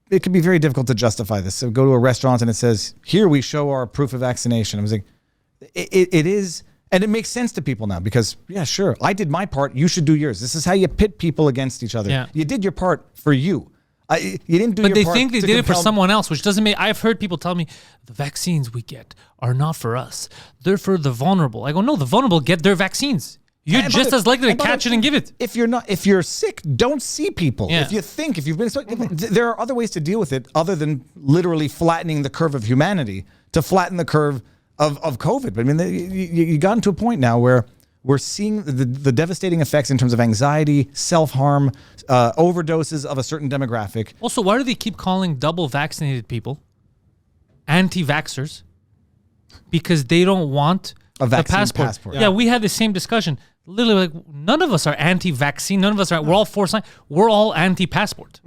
it could be very difficult to justify this. So go to a restaurant and it says, here we show our proof of vaccination. I was like, it is, and it makes sense to people now because, yeah, sure, I did my part. You should do yours. This is how you pit people against each other. Yeah. You did your part for you. You didn't do your part. But they think they did it for someone else, which doesn't make, I've heard people tell me the vaccines we get are not for us. They're for the vulnerable. I go, no, the vulnerable get their vaccines. You're just as likely to catch it and give it. If you're sick, don't see people. Yeah. If you've been there are other ways to deal with it other than literally flattening the curve of humanity to flatten the curve of COVID. But I mean, you got into a point now where we're seeing the devastating effects in terms of anxiety, self-harm, overdoses of a certain demographic. Also, why do they keep calling double vaccinated people anti-vaxxers? Because they don't want A vaccine the passport. Yeah, we had the same discussion. Literally, like, none of us are anti-vaccine. None of us are. We're all for science. We're all anti-passport.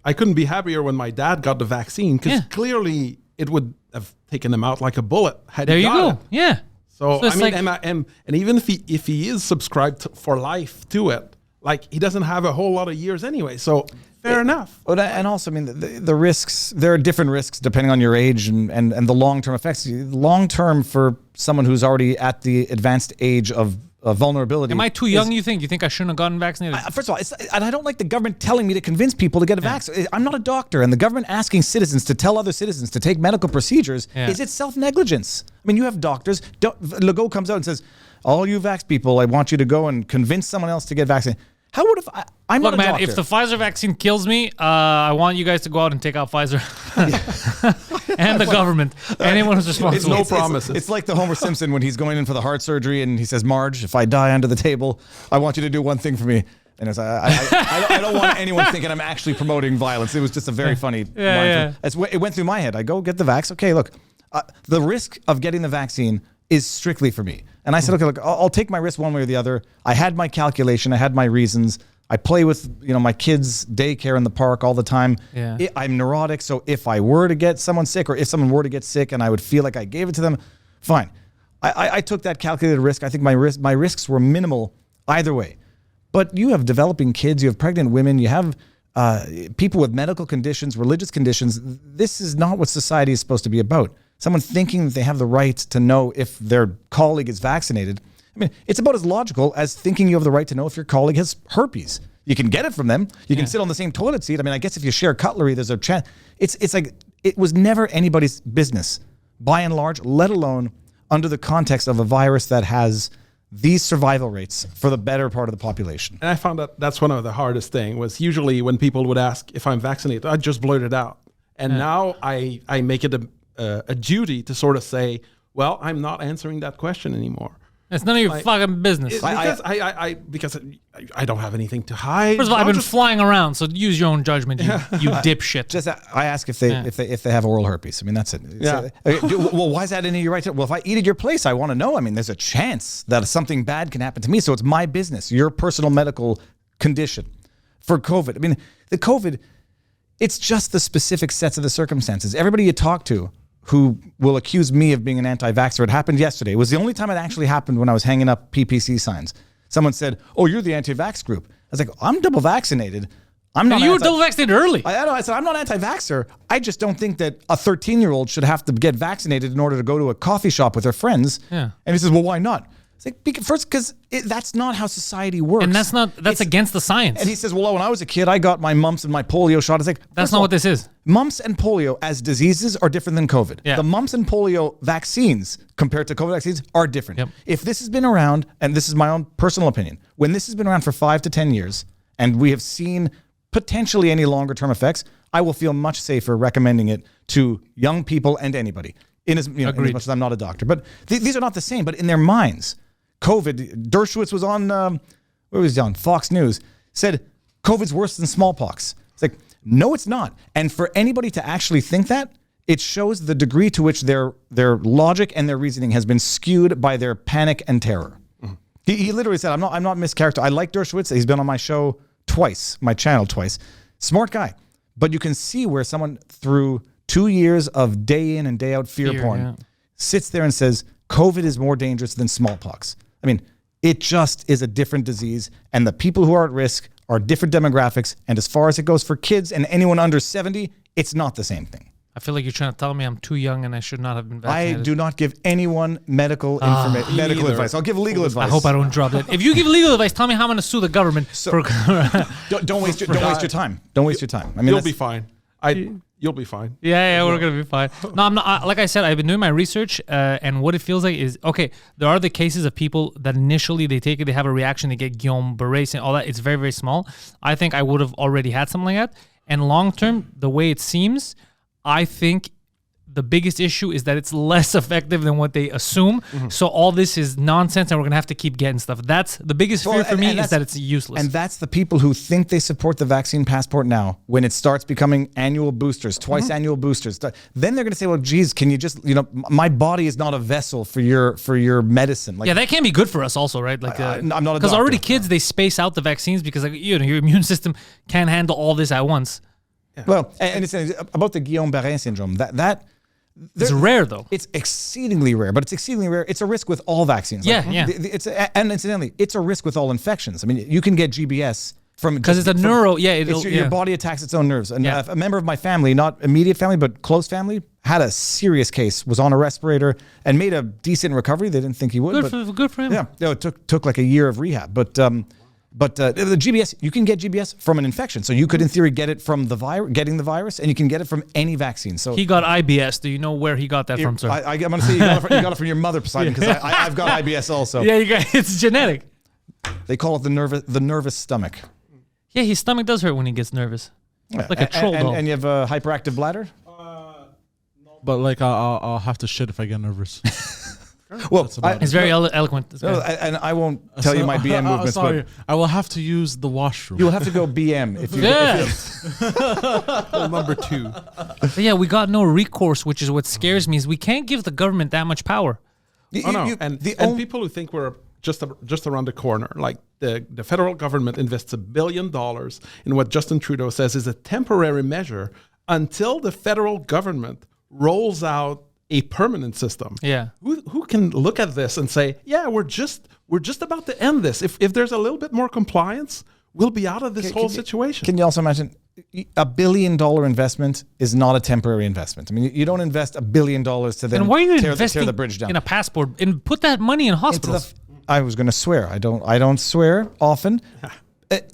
I couldn't be happier when my dad got the vaccine because clearly it would have taken him out like a bullet had There he you got go. it. Yeah. So it's I mean, like- and even if he is subscribed for life to it, like he doesn't have a whole lot of years anyway. So fair enough. But and also, I mean, the risks. There are different risks depending on your age and the long term effects. Long term for someone who's already at the advanced age of vulnerability. Am I too young? You think? You think I shouldn't have gotten vaccinated? First of all, and I don't like the government telling me to convince people to get a vaccine. I'm not a doctor, and the government asking citizens to tell other citizens to take medical procedures, is it self-negligence? I mean, you have doctors. Legault comes out and says, all you vax people, I want you to go and convince someone else to get vaccinated. How would I'm Look, not a man, doctor. if the Pfizer vaccine kills me, I want you guys to go out and take out Pfizer and the government. Anyone who's responsible. no promises. It's like the Homer Simpson when he's going in for the heart surgery and he says, Marge, if I die under the table, I want you to do one thing for me. And it's I don't want anyone thinking I'm actually promoting violence. It was just a very funny line. yeah. It went through my head. I go get the vax. Okay, look, the risk of getting the vaccine is strictly for me. And I said, okay, look, I'll take my risk one way or the other. I had my calculation. I had my reasons. I play with my kids' daycare in the park all the time. Yeah. I'm neurotic, so if I were to get someone sick or if someone were to get sick and I would feel like I gave it to them, fine. I took that calculated risk. I think my risks were minimal either way. But you have developing kids, you have pregnant women, you have people with medical conditions, religious conditions. This is not what society is supposed to be about. Someone thinking that they have the right to know if their colleague is vaccinated. I mean, it's about as logical as thinking you have the right to know if your colleague has herpes. You can get it from them. You can sit on the same toilet seat. I mean, I guess if you share cutlery, there's a chance. It's like it was never anybody's business, by and large, let alone under the context of a virus that has these survival rates for the better part of the population. And I found that that's one of the hardest thing was usually when people would ask if I'm vaccinated, I just blurt it out. And now I make it a duty to sort of say, well, I'm not answering that question anymore. It's none of your fucking business. Because I don't have anything to hide. First of all, I've been flying around, so use your own judgment, you dipshit. Just I ask if they have oral herpes. I mean, that's it. Well, why is that in your right? Well, if I eat at your place, I want to know. I mean, there's a chance that something bad can happen to me, so it's my business. Your personal medical condition for COVID. I mean, the COVID, it's just the specific sets of the circumstances. Everybody you talk to who will accuse me of being an anti-vaxxer. It happened yesterday. It was the only time it actually happened when I was hanging up PPC signs. Someone said, "Oh, you're the anti-vax group." I was like, "I'm double vaccinated. I'm not." You were double vaccinated early. I said, "I'm not anti-vaxxer. I just don't think that a 13-year-old should have to get vaccinated in order to go to a coffee shop with her friends." Yeah. And he says, "Well, why not?" It's like, because that's not how society works. And that's against the science. And he says, well, when I was a kid, I got my mumps and my polio shot. It's like, That's not what this is. Mumps and polio as diseases are different than COVID. Yeah. The mumps and polio vaccines compared to COVID vaccines are different. Yep. If this has been around, and this is my own personal opinion, when this has been around for 5 to 10 years, and we have seen potentially any longer term effects, I will feel much safer recommending it to young people and anybody. In as much as I'm not a doctor. But these are not the same, but in their minds. COVID, Dershowitz was on, where was he on? Fox News, said COVID's worse than smallpox. It's like, no, it's not. And for anybody to actually think that, it shows the degree to which their logic and their reasoning has been skewed by their panic and terror. Mm-hmm. He literally said, I'm not mischaracterized. I like Dershowitz. He's been on my show twice, my channel twice. Smart guy. But you can see where someone through 2 years of day in and day out fear porn sits there and says, COVID is more dangerous than smallpox. I mean, it just is a different disease, and the people who are at risk are different demographics. And as far as it goes for kids and anyone under 70, it's not the same thing. I feel like you're trying to tell me I'm too young and I should not have been vaccinated. I do not give anyone medical advice. I'll give legal advice. I hope I don't drop it. If you give legal advice, tell me how I'm going to sue the government. Don't waste your time. Don't waste your time. I mean, You'll be fine. You'll be fine. Yeah, we're gonna be fine. No, I'm not. Like I said, I've been doing my research, and what it feels like is okay. There are the cases of people that initially they take it, they have a reaction, they get Guillain-Barré and all that. It's very, very small. I think I would have already had something like that. And long term, the way it seems, I think the biggest issue is that it's less effective than what they assume. So all this is nonsense, and we're gonna have to keep getting stuff. That's the biggest fear for me, is that it's useless. And that's the people who think they support the vaccine passport now. When it starts becoming annual boosters, twice annual boosters, then they're gonna say, "Well, geez, can you just, my body is not a vessel for your medicine." Like, yeah, that can be good for us also, right? Like, I'm not a because already doctor. kids, they space out the vaccines because your immune system can't handle all this at once. Well, and it's about the Guillain-Barré syndrome. It's rare though. It's exceedingly rare, but it's exceedingly rare. It's a risk with all vaccines. Yeah. And incidentally, it's a risk with all infections. I mean, you can get GBS because it's a neuro. Yeah, your body attacks its own nerves. And a member of my family, not immediate family, but close family, had a serious case, was on a respirator, and made a decent recovery. They didn't think he would. Good for him. Yeah, it took like a year of rehab, but the GBS, you can get GBS from an infection. So you could, in theory, get it from getting the virus, and you can get it from any vaccine. So he got IBS. Do you know where he got that from, sir? I'm going to say you got it from your mother, Poseidon, because I've got IBS also. Yeah, it's genetic. They call it the nervous stomach. Yeah, his stomach does hurt when he gets nervous. Like a troll dog. And you have a hyperactive bladder? But like I'll have to shit if I get nervous. Well, it's very eloquent. And I won't tell you my BM movements, sorry, but I will have to use the washroom. you'll have to go BM if you. Number 2. But yeah, we got no recourse, which is what scares me. Is we can't give the government that much power. And people who think we're just around the corner, like the federal government invests $1 billion in what Justin Trudeau says is a temporary measure until the federal government rolls out a permanent system. Yeah. Who can look at this and say, yeah, we're just about to end this. If there's a little bit more compliance, we'll be out of this whole situation. Can you also imagine $1 billion investment is not a temporary investment? I mean, you don't invest $1 billion to then And why are you tear investing the bridge down in a passport and put that money in hospitals? I was going to swear. I don't swear often.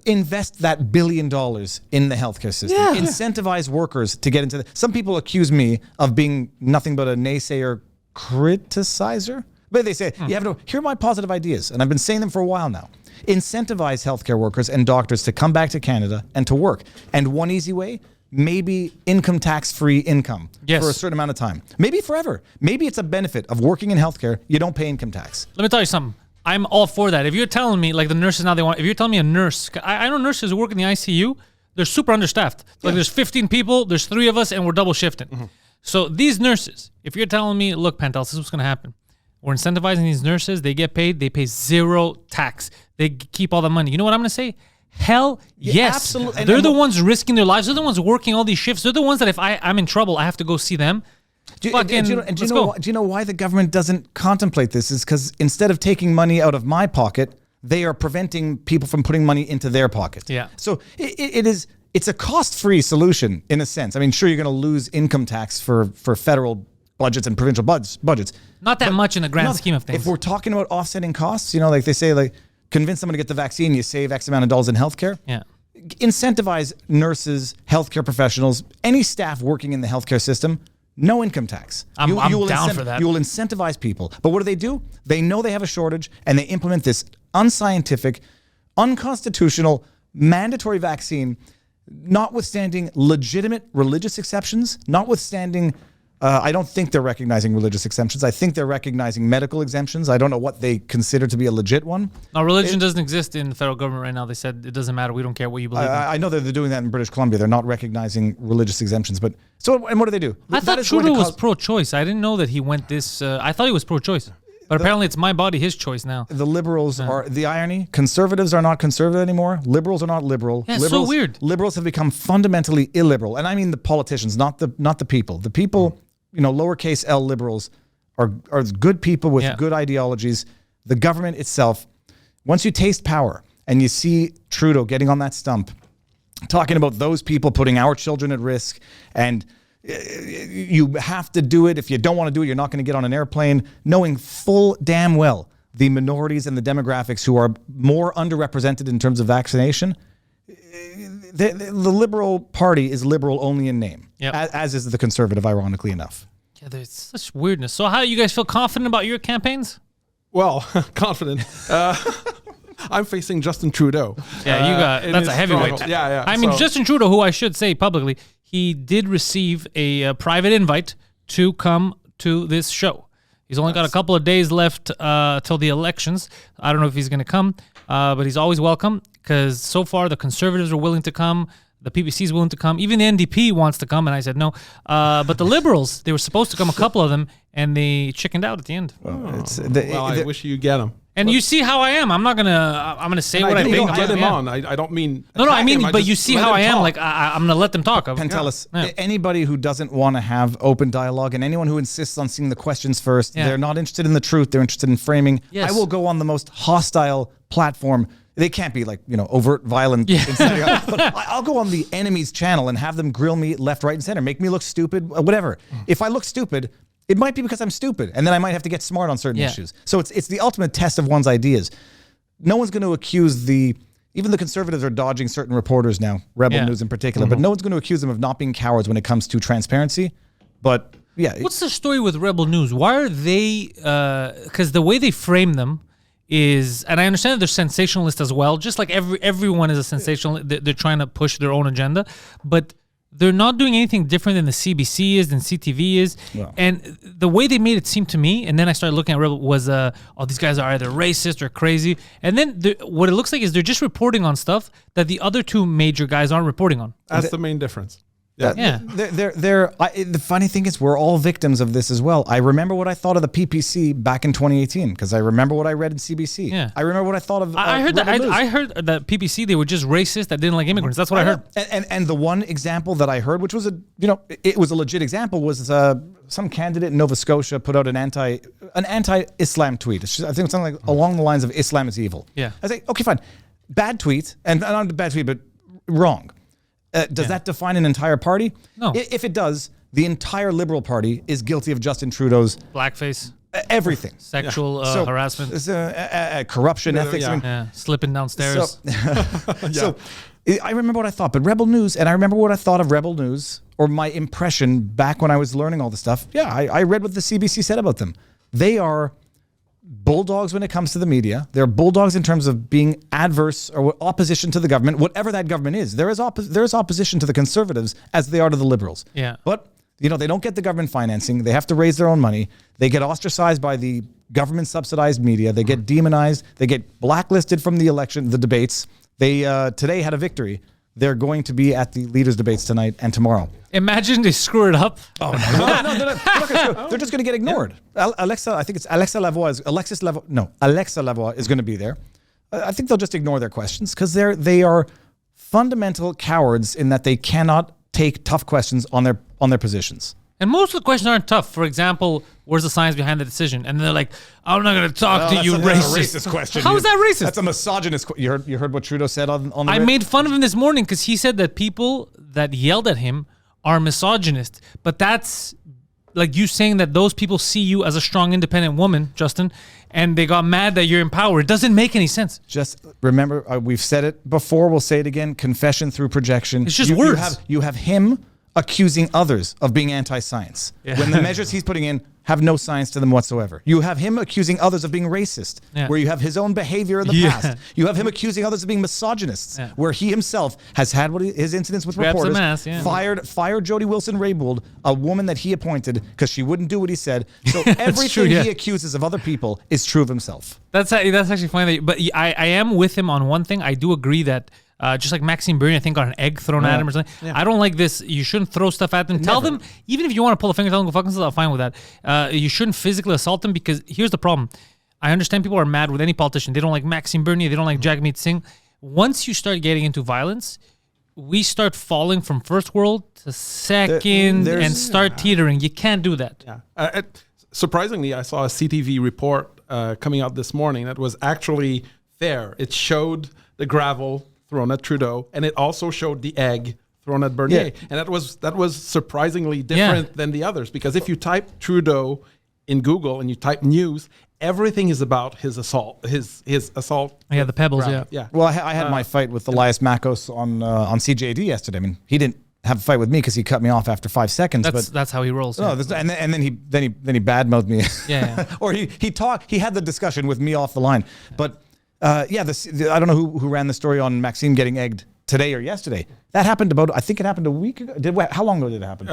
Invest that $1 billion in the healthcare system. Yeah. Incentivize workers to get into some people accuse me of being nothing but a naysayer criticizer. But they say, you have to hear my positive ideas. And I've been saying them for a while now. Incentivize healthcare workers and doctors to come back to Canada and to work. And one easy way, maybe income tax-free income for a certain amount of time. Maybe forever. Maybe it's a benefit of working in healthcare. You don't pay income tax. Let me tell you something. I'm all for that. If you're telling me, like the nurses now, if you're telling me a nurse, I know nurses who work in the ICU, they're super understaffed. Like there's 15 people, there's 3 of us, and we're double shifting. So these nurses, if you're telling me, look, Pantelis, this is what's going to happen. We're incentivizing these nurses. They get paid. They pay 0 tax. They keep all the money. You know what I'm going to say? Hell yes. Absolutely. They're the ones risking their lives. They're the ones working all these shifts. They're the ones that if I'm in trouble, I have to go see them. Do you know why the government doesn't contemplate this? Is because instead of taking money out of my pocket, they are preventing people from putting money into their pocket. Yeah. So it's a cost-free solution in a sense. I mean, sure, you're going to lose income tax for federal budgets and provincial budgets. Not that much in the grand scheme of things. If we're talking about offsetting costs, like they say, like convince someone to get the vaccine, you save X amount of dollars in healthcare. Yeah. Incentivize nurses, healthcare professionals, any staff working in the healthcare system. No income tax. I'm down for that. You will incentivize people. But what do? They know they have a shortage, and they implement this unscientific, unconstitutional, mandatory vaccine, notwithstanding legitimate religious exceptions, notwithstanding, I don't think they're recognizing religious exemptions. I think they're recognizing medical exemptions. I don't know what they consider to be a legit one. No, religion doesn't exist in the federal government right now. They said it doesn't matter. We don't care what you believe in. I know that they're doing that in British Columbia. They're not recognizing religious exemptions. But and what do? I thought Trudeau was pro-choice. I didn't know that he went this. I thought he was pro-choice. But apparently it's my body, his choice now. The liberals are, the irony, conservatives are not conservative anymore. Liberals are not liberal. Yeah, it's so weird. Liberals have become fundamentally illiberal. And I mean the politicians, not the people. The people, lowercase L liberals are good people with good ideologies. The government itself, once you taste power and you see Trudeau getting on that stump, talking about those people putting our children at risk, and you have to do it. If you don't want to do it, you're not going to get on an airplane, knowing full damn well the minorities and the demographics who are more underrepresented in terms of vaccination. the Liberal Party is liberal only in name, Yep. as is the Conservative, ironically enough. Yeah, there's such weirdness. So how you guys feel confident about your campaigns? Well, confident. I'm facing Justin Trudeau. Yeah, you got in that's a his heavyweight. stronghold. Yeah. I mean, So- Justin Trudeau, who I should say publicly, he did receive a private invite to come to this show. He's only got a couple of days left till the elections. I don't know if he's going to come, but he's always welcome because so far the Conservatives are willing to come. The PPC is willing to come. Even the NDP wants to come, and I said no. But the Liberals, they were supposed to come, a couple of them, and they chickened out at the end. I wish you get him. And you see how I am. I'm not gonna. I'm gonna say what I I think. didn't get him Yeah. on. I don't mean. No, I attack mean, him. but just you see let how him I am. talk. Like I'm gonna let them talk. Pantelis, Yeah. anybody who doesn't want to have open dialogue and anyone who insists on seeing the questions first, Yeah. they're not interested in the truth. They're interested in framing. Yes. I will go on the most hostile platform. They can't be like, overt violent. Yeah. But I'll go on the enemy's channel and have them grill me left, right, and center, make me look stupid, whatever. If I look stupid, it might be because I'm stupid, and then I might have to get smart on certain Yeah. issues. So it's the ultimate test of one's ideas. No one's going to accuse even the Conservatives are dodging certain reporters now, Rebel Yeah. News in particular, but no one's going to accuse them of not being cowards when it comes to transparency. But yeah, What's the story with Rebel News? Why are they? Because the way they frame them is, and I understand that they're sensationalist as well. Just like everyone is a sensationalist. They're trying to push their own agenda, but they're not doing anything different than the CBC is, than CTV is. Well. And the way they made it seem to me, and then I started looking at Rebel, was, these guys are either racist or crazy. And then what it looks like is they're just reporting on stuff that the other two major guys aren't reporting on. That's the main difference. Yeah. The funny thing is, we're all victims of this as well. I remember what I thought of the PPC back in 2018 because I remember what I read in CBC. Yeah. I remember what I thought of. I heard that. Rebel News. I heard that PPC, they were just racist that didn't like immigrants. That's what I heard. And the one example that I heard, which was it was a legit example, was some candidate in Nova Scotia put out an anti-Islam tweet. I think it was something like along the lines of Islam is evil. Yeah. I say, okay, fine, bad tweet, and not a bad tweet, but wrong. Does that define an entire party? No. If it does, the entire Liberal Party is guilty of Justin Trudeau's Blackface, everything. sexual So, harassment. Corruption, ethics. yeah. I mean, Yeah, slipping downstairs. So I remember what I thought, but Rebel News, and I remember what I thought of Rebel News, or my impression back when I was learning all this stuff. Yeah, I read what the CBC said about them. They are bulldogs when it comes to the media. They're bulldogs in terms of being adverse or opposition to the government, whatever that government is. There is opposition to the Conservatives as they are to the Liberals. Yeah. But they don't get the government financing. They have to raise their own money. They get ostracized by the government subsidized media. They get demonized. They get blacklisted from the debates. They today had a victory. They're going to be at the leaders' debates tonight and tomorrow. Imagine they screw it up. Oh no, they're not gonna, they're just going to get ignored. Alexa Lavoie is going to be there. I think they'll just ignore their questions because they are fundamental cowards in that they cannot take tough questions on their positions. And most of the questions aren't tough. For example, where's the science behind the decision? And they're like, I'm not going to talk to you, racist. That's a racist question. How is that racist? That's a misogynist. You heard what Trudeau said on the. I made fun of him this morning because he said that people that yelled at him are misogynist. But that's like you saying that those people see you as a strong, independent woman, Justin, and they got mad that you're in power. It doesn't make any sense. Just remember, we've said it before. We'll say it again. Confession through projection. It's just words. You have him accusing others of being anti-science when the measures he's putting in have no science to them whatsoever. You have him accusing others of being racist, where you have his own behavior in the past. You have him accusing others of being misogynists, where he himself has had his incidents with Grabs reporters. some ass, Fired Jody Wilson-Raybould, a woman that he appointed because she wouldn't do what he said. So everything true, yeah. he accuses of other people is true of himself. That's actually funny. But I am with him on one thing. I do agree that just like Maxime Bernier, I think, got an egg thrown at him or something. I don't like this. You shouldn't throw stuff at them. Tell them, even if you want to pull a finger, tell them go fuck themselves. I'm fine with that. You shouldn't physically assault them because here's the problem. I understand people are mad with any politician. They don't like Maxime Bernier. They don't like Jagmeet Singh. Once you start getting into violence, we start falling from first world to second and start teetering. You can't do that. Yeah. Surprisingly, I saw a CTV report coming out this morning that was actually fair. It showed the gravel thrown at Trudeau, and it also showed the egg thrown at Bernier. And that was surprisingly different than the others, because if you type Trudeau in Google and you type news, everything is about his assault, his assault. Yeah, the pebbles. ground. Yeah. Well, I had my fight with Elias Makos on CJD yesterday. I mean, he didn't have a fight with me because he cut me off after 5 seconds. That's how he rolls. No, Yeah. and then he badmouthed me. Yeah. Or he had the discussion with me off the line. But I don't know who ran the story on Maxime getting egged today or yesterday. That happened I think it happened a week ago. How long ago did it happen?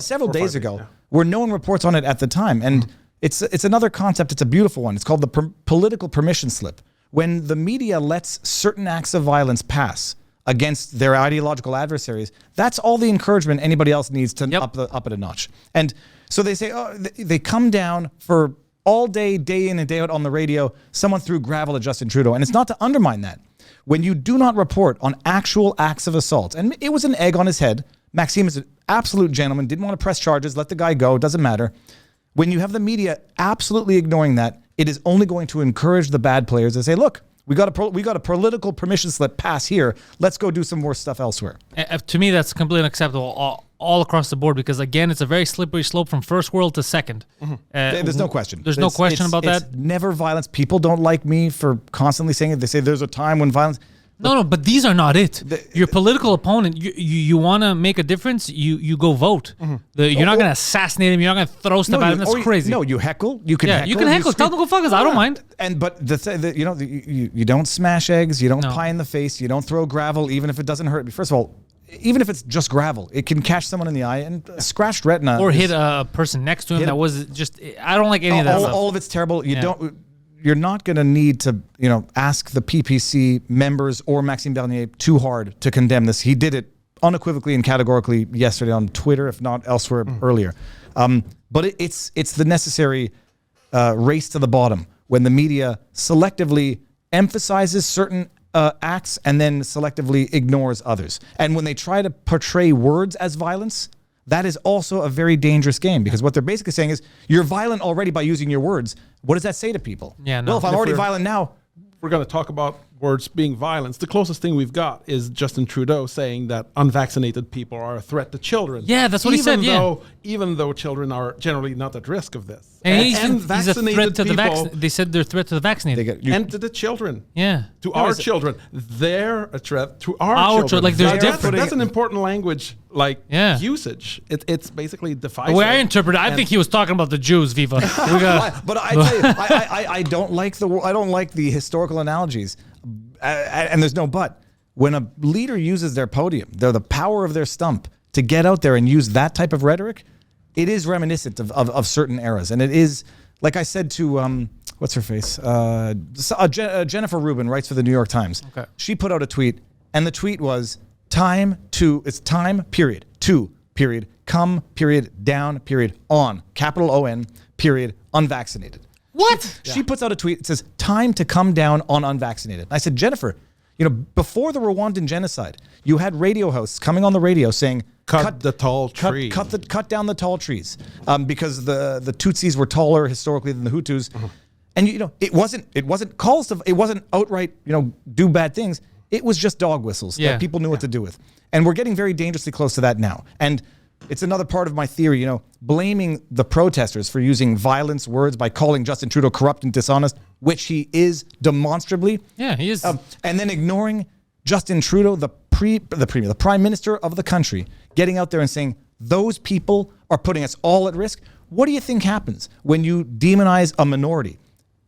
Several days ago, where no one reports on it at the time. And it's another concept. It's a beautiful one. It's called the political permission slip. When the media lets certain acts of violence pass against their ideological adversaries, that's all the encouragement anybody else needs to up it a notch. And so they say, they come down for all day in and day out on the radio. Someone threw gravel at Justin Trudeau. And it's not to undermine that. When you do not report on actual acts of assault, and it was an egg on his head, Maxime is an absolute gentleman, didn't want to press charges, let the guy go, doesn't matter. When you have the media absolutely ignoring that, it is only going to encourage the bad players to say, look, we got a political permission slip pass here. Let's go do some more stuff elsewhere. To me, that's completely unacceptable all across the board because, again, it's a very slippery slope from first world to second. There's no question. There's no question about that. It's never violence. People don't like me for constantly saying it. They say there's a time when violence... No, but these are not it. Your political opponent, you want to make a difference, you go vote. You're not going to assassinate him. You're not going to throw stuff at him. That's crazy. No, you heckle. You can heckle. You can heckle. Tell them to go fuck us. I don't mind. But you don't smash eggs. You don't pie in the face. You don't throw gravel, even if it doesn't hurt. First of all, even if it's just gravel, it can catch someone in the eye and scratched retina. Or hit a person next to him that was just... I don't like any of that stuff. All of it's terrible. You're not going to need to, ask the PPC members or Maxime Bernier too hard to condemn this. He did it unequivocally and categorically yesterday on Twitter, if not elsewhere earlier. But it's the necessary race to the bottom when the media selectively emphasizes certain acts and then selectively ignores others. And when they try to portray words as violence, that is also a very dangerous game because what they're basically saying is you're violent already by using your words. What does that say to people? Yeah, no. Well, if I'm already violent now, we're going to talk about words being violence. The closest thing we've got is Justin Trudeau saying that unvaccinated people are a threat to children. Yeah, that's what he said. Even though children are generally not at risk of this. And he's a threat to people, they said they're a threat to the vaccinated. And to the children. Yeah. To our children. They're a threat to our children. Like there's different. That's an important language, usage. It's basically divisive. The way I interpret it, I think he was talking about the Jews, Viva. But I tell you, I don't like the historical analogies. And there's no but. When a leader uses their podium, the power of their stump to get out there and use that type of rhetoric, it is reminiscent of certain eras. And it is, like I said to, what's her face? Jennifer Rubin writes for the New York Times. Okay. She put out a tweet, and the tweet was, it's time, period, to, period, come, period, down, period, on, capital O-N, period, unvaccinated. What? She puts out a tweet. It says, time to come down on unvaccinated. I said, Jennifer, before the Rwandan genocide, you had radio hosts coming on the radio saying, cut the tall tree. Cut down the tall trees. Because the Tutsis were taller historically than the Hutus. And it wasn't calls to, it wasn't outright, do bad things. It was just dog whistles that people knew what to do with. And we're getting very dangerously close to that now. And it's another part of my theory, blaming the protesters for using violence words by calling Justin Trudeau corrupt and dishonest, which he is demonstrably. Yeah, he is. And then ignoring Justin Trudeau, the prime minister of the country, getting out there and saying, those people are putting us all at risk. What do you think happens when you demonize a minority,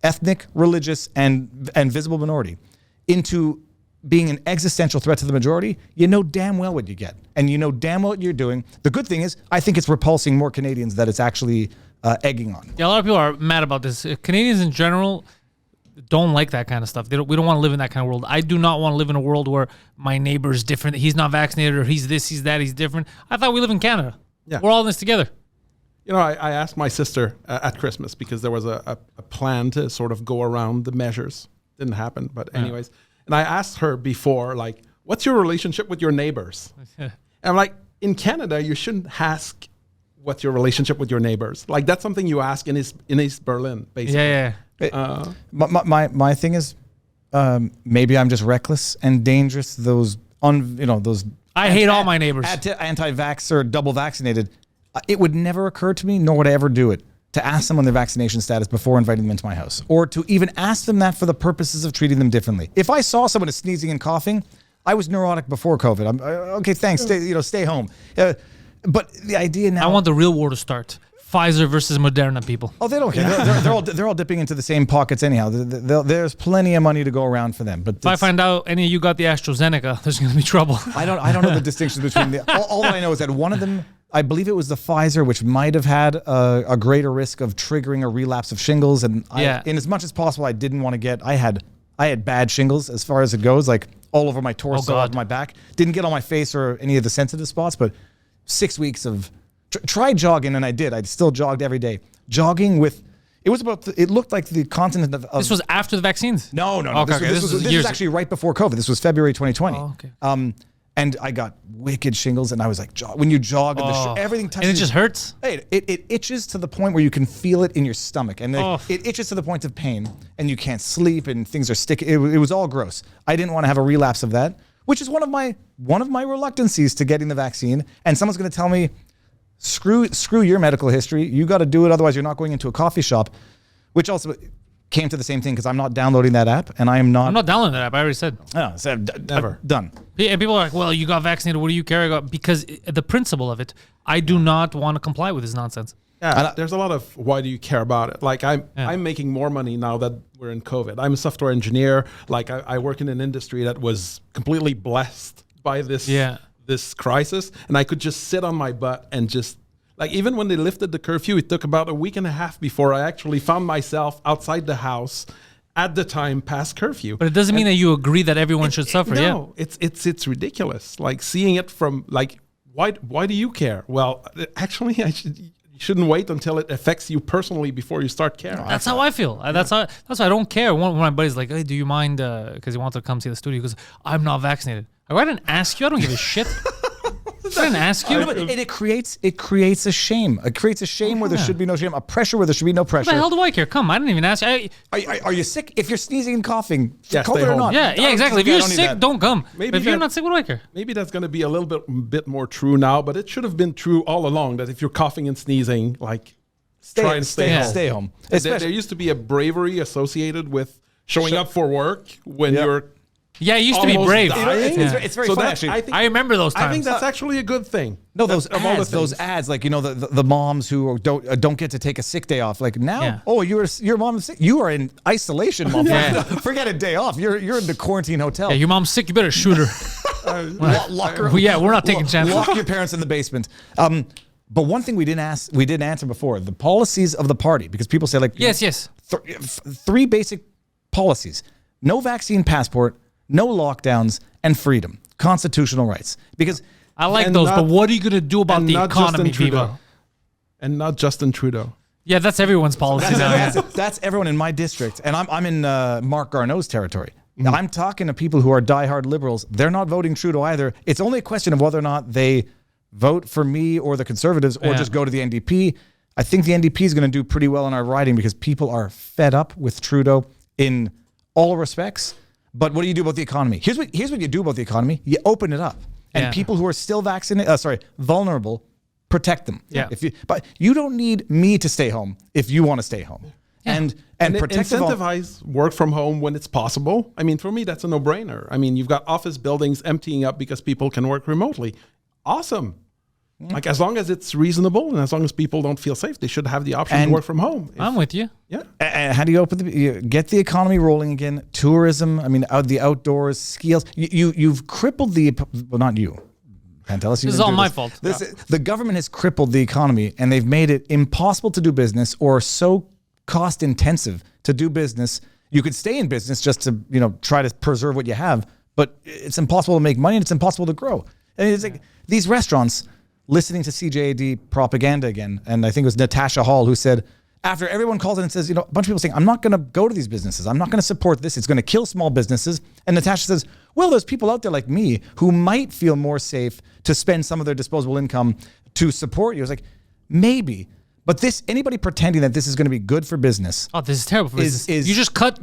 ethnic, religious, and visible minority, into being an existential threat to the majority? You know damn well what you get. And you know damn well what you're doing. The good thing is, I think it's repulsing more Canadians that it's actually egging on. Yeah, a lot of people are mad about this. Canadians in general don't like that kind of stuff. We don't want to live in that kind of world. I do not want to live in a world where my neighbor is different. He's not vaccinated, or he's this, he's that, he's different. I thought we live in Canada. Yeah. We're all in this together. I asked my sister at Christmas because there was a plan to sort of go around the measures. Didn't happen, but anyways. And I asked her before, what's your relationship with your neighbors? And I'm like, in Canada, you shouldn't ask what's your relationship with your neighbors. That's something you ask in East Berlin, basically. Yeah. My thing is, maybe I'm just reckless and dangerous. Those I hate all my neighbors. Anti-vax or double vaccinated. It would never occur to me, nor would I ever do it, to ask someone their vaccination status before inviting them into my house, or to even ask them that for the purposes of treating them differently. If I saw someone sneezing and coughing, I was neurotic before COVID. I'm okay. Thanks. Stay home. But the idea now, I want the real war to start. Pfizer versus Moderna, people. oh, they don't care. They're all dipping into the same pockets anyhow. There's plenty of money to go around for them. But If I find out any of you got the AstraZeneca, there's going to be trouble. I don't know the distinction between the. All that I know is that one of them, I believe it was the Pfizer, which might have had a greater risk of triggering a relapse of shingles. And in as much as possible, I didn't want to get. I had bad shingles as far as it goes, like all over my torso, all over my back. Didn't get on my face or any of the sensitive spots, but 6 weeks of. Try jogging, and I did. I still jogged every day. Jogging with, it looked like the continent of. This was after the vaccines? No. Okay, This was actually right before COVID. This was February 2020. Oh, okay. And I got wicked shingles, and I was like, when you jog, and everything touches. And it just hurts? Hey, it itches to the point where you can feel it in your stomach, and it itches to the point of pain, and you can't sleep, and things are sticky. It was all gross. I didn't want to have a relapse of that, which is one of my reluctancies to getting the vaccine. And someone's going to tell me, Screw your medical history. You got to do it. Otherwise, you're not going into a coffee shop, which also came to the same thing because I'm not downloading that app, and I'm not downloading that app. I already said. Never. Done. And people are like, well, you got vaccinated. What do you care about? Because the principle of it, I do not want to comply with this nonsense. Yeah, there's a lot of why do you care about it? Like I'm making more money now that we're in COVID. I'm a software engineer. Like I work in an industry that was completely blessed by this crisis, and I could just sit on my butt and just like, even when they lifted the curfew, it took about a week and a half before I actually found myself outside the house at the time past curfew. But it doesn't mean that you agree that everyone should suffer. No, it's ridiculous. Like seeing it from like, why do you care? Well, actually, you shouldn't wait until it affects you personally before you start caring. That's how I feel. That's why I don't care. One of my buddies like, hey, do you mind? Because he wanted to come see the studio. He goes, I'm not vaccinated. I didn't ask you. I don't give a shit. I didn't ask you. And it creates a shame. It creates a shame where there should be no shame, a pressure where there should be no pressure. What the hell do I care? Come, I didn't even ask you. Are you sick? If you're sneezing and coughing, stay COVID or home. not. Yeah, exactly. If you're sick, don't come. But if you're not sick, what do I care? Maybe that's going to be a little bit more true now, but it should have been true all along that if you're coughing and sneezing, like try and stay home. There used to be a bravery associated with showing up for work when you're. Yeah, it used to be brave. It's very fun, actually. I remember those times. I think that's actually a good thing. No, those ads, like, the moms who don't get to take a sick day off. Like now, your mom is sick. You are in isolation, mom. Forget a day off. You're in the quarantine hotel. Yeah, your mom's sick. You better shoot her. Lock her. Yeah, we're not taking chances. Lock your parents in the basement. But one thing we didn't answer before, the policies of the party, because people say like yes, three basic policies: no vaccine passport, no lockdowns, and freedom, constitutional rights. Because I like those, but what are you going to do about the economy, Viva? And not Justin Trudeau. Yeah, that's everyone's policy now. That's everyone in my district, and I'm in Mark Garneau's territory. Now, I'm talking to people who are diehard liberals. They're not voting Trudeau either. It's only a question of whether or not they vote for me or the Conservatives or just go to the NDP. I think the NDP is going to do pretty well in our riding because people are fed up with Trudeau in all respects. But what do you do about the economy? Here's what you do about the economy. You open it up. And people who are still vulnerable, protect them. Yeah. But you don't need me to stay home if you want to stay home. Yeah. And protect incentivize work from home when it's possible. I mean, for me, that's a no-brainer. I mean, you've got office buildings emptying up because people can work remotely. Awesome. Like, as long as it's reasonable and as long as people don't feel safe, they should have the option to work from home. I'm with you. Yeah. And how do you get the economy rolling again? Tourism, I mean, the outdoors, skills. You've crippled not you, Pantelis. This is all my fault. The government has crippled the economy, and they've made it impossible to do business or so cost intensive to do business. You could stay in business just to try to preserve what you have, but it's impossible to make money and it's impossible to grow. And it's like these restaurants. Listening to CJAD propaganda again, and I think it was Natasha Hall who said, after everyone calls in and says, a bunch of people saying, I'm not going to go to these businesses. I'm not going to support this. It's going to kill small businesses. And Natasha says, well, there's people out there like me who might feel more safe to spend some of their disposable income to support you. I was like, maybe. But anybody pretending that this is going to be good for business. Oh, this is terrible for business. You just cut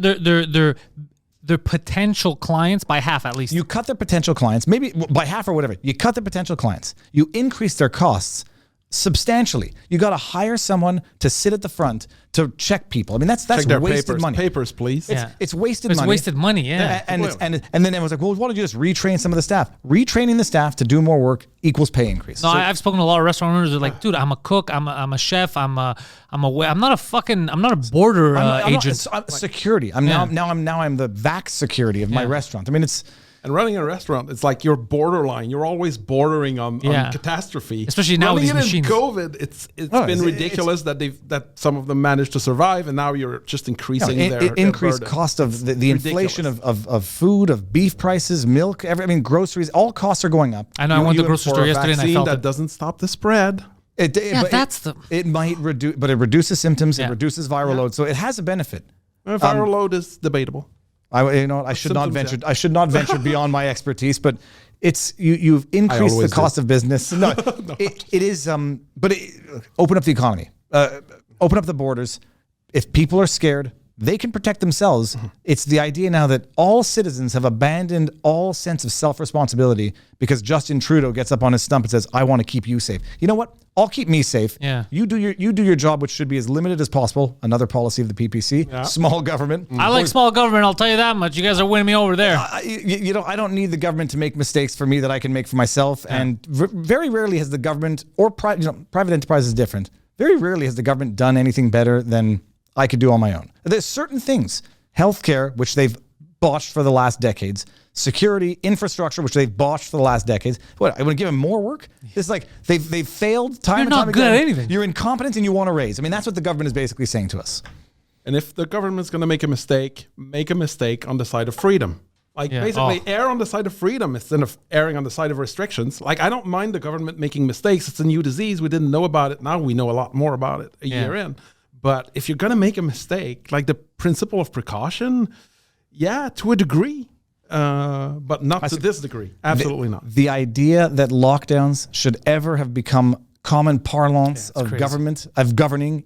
their potential clients by half at least. You cut their potential clients, maybe by half or whatever. You cut their potential clients. You increase their costs substantially. You got to hire someone to sit at the front to check people. I mean, that's Check their wasted money. Papers, please. It's wasted money. It's wasted money, yeah. And then everyone's like, well, why don't you just retrain some of the staff? Retraining the staff to do more work equals pay increase. No, I've spoken to a lot of restaurant owners. They're like, dude, I'm a cook, I'm a chef, I'm not a border agent. I'm security. I'm the vac security of my restaurant. I mean, And running a restaurant, it's like you're borderline. You're always bordering on catastrophe. Especially now with running these it machines. in COVID, it's been ridiculous that some of them managed to survive, and now you're just increasing their increased burden. cost of the inflation of food, of beef prices, milk, groceries. All costs are going up. I know. I went to the grocery store yesterday and I felt that it. doesn't stop the spread. It might reduce, but it reduces symptoms. It reduces viral load, so it has a benefit. Viral load is debatable. I should not venture beyond my expertise, but you've increased the cost of business. No, it is. Open up the economy, open up the borders. If people are scared, they can protect themselves. It's the idea now that all citizens have abandoned all sense of self-responsibility because Justin Trudeau gets up on his stump and says, "I want to keep you safe." You know what? I'll keep me safe. Yeah. You do your job, which should be as limited as possible. Another policy of the PPC. Yeah. Small government. I like small government. I'll tell you that much. You guys are winning me over there. I don't need the government to make mistakes for me that I can make for myself. Yeah. And very rarely has the government or private enterprise is different. Very rarely has the government done anything better than I could do on my own. There's certain things, healthcare, which they've botched for the last decades, security, infrastructure, which they've botched for the last decades. What, I want to give them more work? It's like they've failed time and time again. You're not good at anything. You're incompetent and you want to raise. I mean, that's what the government is basically saying to us. And if the government's going to make a mistake on the side of freedom. Basically err on the side of freedom instead of erring on the side of restrictions. Like, I don't mind the government making mistakes. It's a new disease. We didn't know about it. Now we know a lot more about it a year in. But if you're going to make a mistake, like the principle of precaution, to a degree, but not to this degree. Absolutely not. The idea that lockdowns should ever have become common parlance of government, of governing,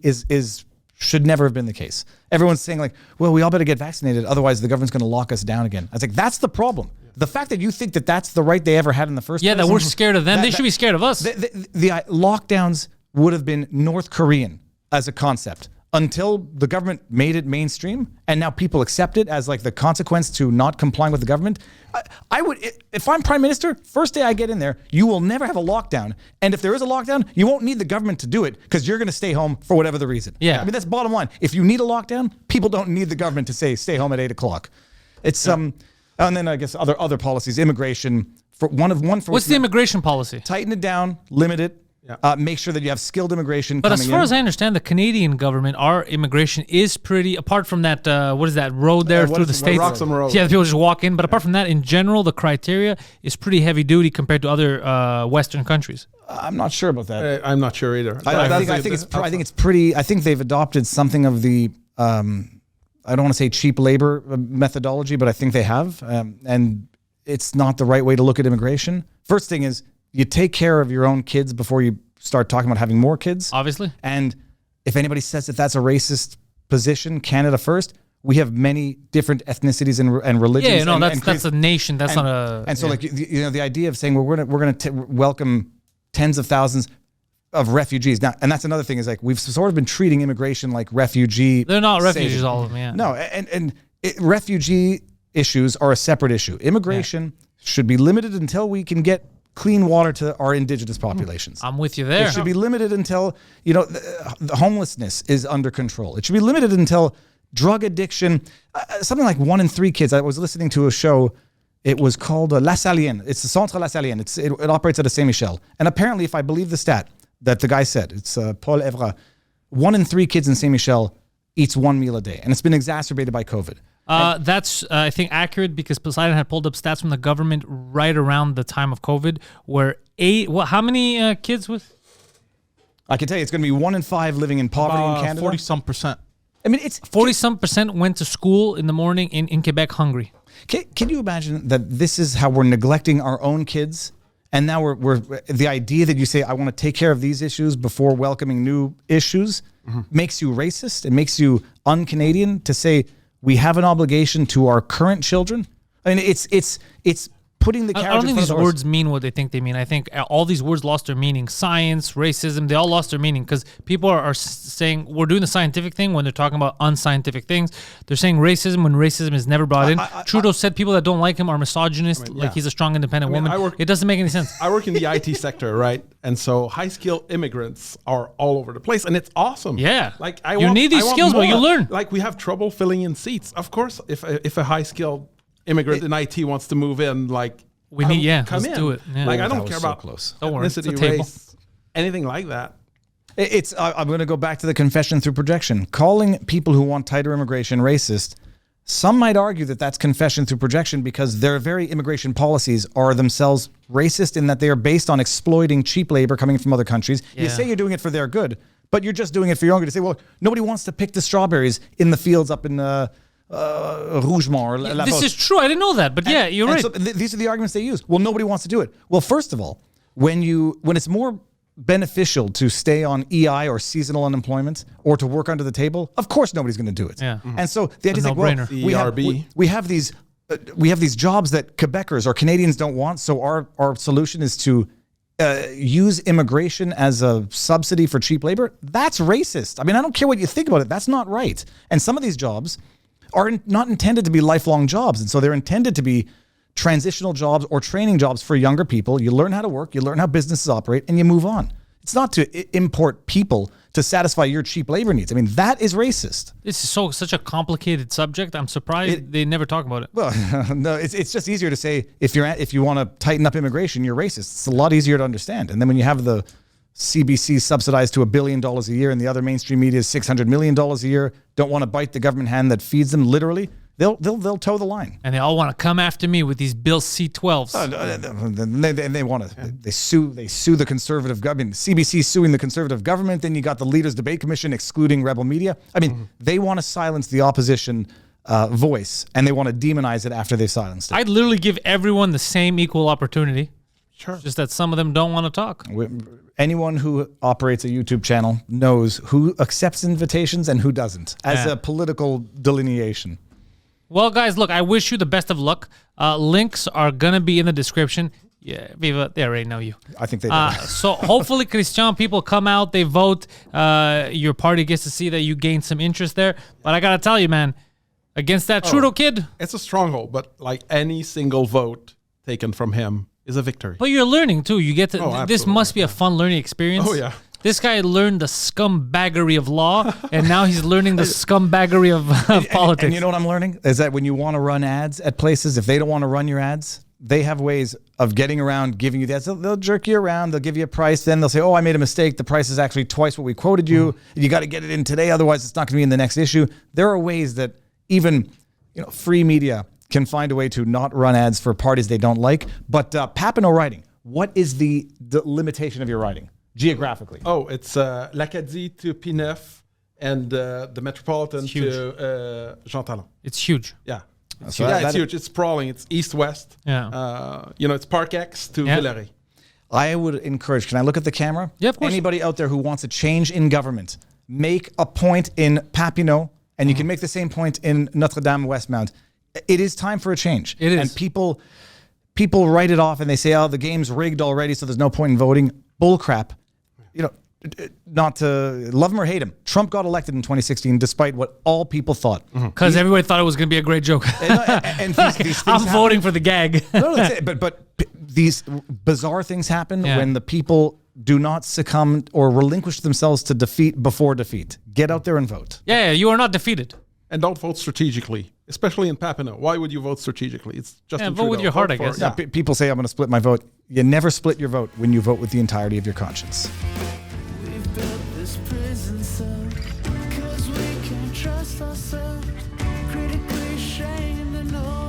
should never have been the case. Everyone's saying like, well, we all better get vaccinated, otherwise the government's going to lock us down again. I was like, that's the problem. The fact that you think that that's the right they ever had in the first place. Yeah, that we're scared of them. They should be scared of us. The lockdowns would have been North Korean as a concept until the government made it mainstream, and now people accept it as like the consequence to not complying with the government. I would, if I'm prime minister, first day I get in there, you will never have a lockdown. And if there is a lockdown, you won't need the government to do it because you're going to stay home for whatever the reason. Yeah. I mean, that's bottom line. If you need a lockdown, people don't need the government to say stay home at 8:00. It's and then I guess other policies, immigration. What's the immigration policy? Tighten it down, limit it. Make sure that you have skilled immigration. But as far as I understand, the Canadian government, our immigration is pretty. Apart from that, what is that road there through the states? Roxham Road. Yeah, the people just walk in. But apart from that, in general, the criteria is pretty heavy duty compared to other Western countries. I'm not sure about that. I'm not sure either. I think it's pretty. I think they've adopted something of the. I don't want to say cheap labor methodology, but I think they have, and it's not the right way to look at immigration. First thing is, you take care of your own kids before you start talking about having more kids. Obviously. And if anybody says that that's a racist position, Canada first, we have many different ethnicities and religions. Yeah, no, that's a nation. That's not a... And so like, the idea of saying, well, we're going to welcome tens of thousands of refugees. Now, and that's another thing is like, we've sort of been treating immigration like refugee. They're not refugees, all of them, yeah. No, refugee issues are a separate issue. Immigration should be limited until we can get clean water to our indigenous populations. I'm with you there. It should be limited until, the homelessness is under control. It should be limited until drug addiction, something like 1 in 3 kids. I was listening to a show. It was called La Salienne. It's the Centre La Salienne. It operates at a Saint-Michel. And apparently, if I believe the stat that the guy said, it's Paul Evra, 1 in 3 kids in Saint-Michel eats 1 meal a day. And it's been exacerbated by COVID. That's, I think, accurate because Poseidon had pulled up stats from the government right around the time of COVID where how many kids was? I can tell you it's going to be 1 in 5 living in poverty in Canada. 40-some%. I mean, it's 40-some% went to school in the morning in Quebec hungry. Can you imagine that this is how we're neglecting our own kids? And now we're the idea that you say, I want to take care of these issues before welcoming new issues makes you racist. It makes you un-Canadian to say, we have an obligation to our current children. I mean, it's putting the carriage I don't in think front of these the horse. words mean what they think they mean. I think all these words lost their meaning. Science, racism, they all lost their meaning because people are saying we're doing the scientific thing when they're talking about unscientific things. They're saying racism when racism is never brought in. Trudeau said people that don't like him are misogynist, like he's a strong, independent woman. It doesn't make any sense. I work in the IT sector, right? And so high-skilled immigrants are all over the place, and it's awesome. Yeah. Like You need these skills, but you learn. Like we have trouble filling in seats. Of course, if a high-skilled immigrant in IT wants to move in, like come let's in. do it. Yeah. Like I That don't was care so about close. Don't worry, it's a ethnicity, table. race, anything like that. I'm going to go back to the confession through projection. Calling people who want tighter immigration racist, some might argue that that's confession through projection because their very immigration policies are themselves racist in that they are based on exploiting cheap labor coming from other countries. You Yeah. say you're doing it for their good, but you're just doing it for your own good. To say, well, nobody wants to pick the strawberries in the fields up in Rougemont or La This Fosse. is true. I didn't know that, but yeah, you're And right. so these are the arguments they use. Well, nobody wants to do it. Well, first of all, when it's more beneficial to stay on EI or seasonal unemployment or to work under the table, of course nobody's going to do it. Yeah. And so the idea is like, well, no-brainer. we have these jobs that Quebecers or Canadians don't want. So our solution is to use immigration as a subsidy for cheap labor. That's racist. I mean, I don't care what you think about it. That's not right. And some of these jobs are not intended to be lifelong jobs. And so they're intended to be transitional jobs or training jobs for younger people. You learn how to work, you learn how businesses operate, and you move on. It's not to import people to satisfy your cheap labor needs. I mean, that is racist. This is such a complicated subject. I'm surprised they never talk about it. Well, no, it's just easier to say if you want to tighten up immigration, you're racist. It's a lot easier to understand. And then when you have the CBC subsidized to $1 billion a year and the other mainstream media is $600 million a year, don't want to bite the government hand that feeds them literally, they'll toe the line. And they all want to come after me with these Bill C-12s. They want to. They sue the conservative government. CBC suing the conservative government. Then you got the Leaders Debate Commission excluding rebel media. I mean, they want to silence the opposition voice, and they want to demonize it after they've silenced it. I'd literally give everyone the same equal opportunity. Sure. Just that some of them don't want to talk. Anyone who operates a YouTube channel knows who accepts invitations and who doesn't, as a political delineation. Well, guys, look, I wish you the best of luck. Links are going to be in the description. Yeah, Viva, they already know you. I think they do. So hopefully, Christian, people come out, they vote. Your party gets to see that you gain some interest there. But I got to tell you, man, against that Trudeau kid. It's a stronghold, but like any single vote taken from him is a victory. But you're learning, too. You get to. This absolutely, must be a fun learning experience. Oh, yeah. This guy learned the scumbaggery of law, and now he's learning the scumbaggery of politics. And you know what I'm learning? Is that when you want to run ads at places, if they don't want to run your ads, they have ways of getting around giving you that. So they'll jerk you around. They'll give you a price. Then they'll say, oh, I made a mistake. The price is actually twice what we quoted you. You got to get it in today. Otherwise, it's not going to be in the next issue. There are ways that even free media can find a way to not run ads for parties they don't like. But Papineau writing, what is the limitation of your writing? Geographically. Oh, it's l'Acadie to P9 and the Metropolitan to Jean Talon. It's huge. Yeah. It's So huge. that- It's huge. It's sprawling. It's east-west. Yeah. It's Park X to Villeray. I would encourage, can I look at the camera? Yeah, of course. Anybody out there who wants a change in government, make a point in Papineau, and you can make the same point in Notre-Dame-Westmount. It is time for a change. It is. And people write it off and they say, oh, the game's rigged already, so there's no point in voting. Bullcrap. Not to love him or hate him, Trump got elected in 2016 despite what all people thought. Because everybody thought it was going to be a great joke. And these things I'm happen. voting for the gag. No, that's it. But these bizarre things happen Yeah. when the people do not succumb or relinquish themselves to defeat before defeat. Get out there and vote. Yeah, you are not defeated. And don't vote strategically, especially in Papineau. Why would you vote strategically? It's just vote with your heart, I guess. Yeah, people say I'm going to split my vote. You never split your vote when you vote with the entirety of your conscience. We've built this prison cell 'cause we can't trust ourselves. Critically ashamed and all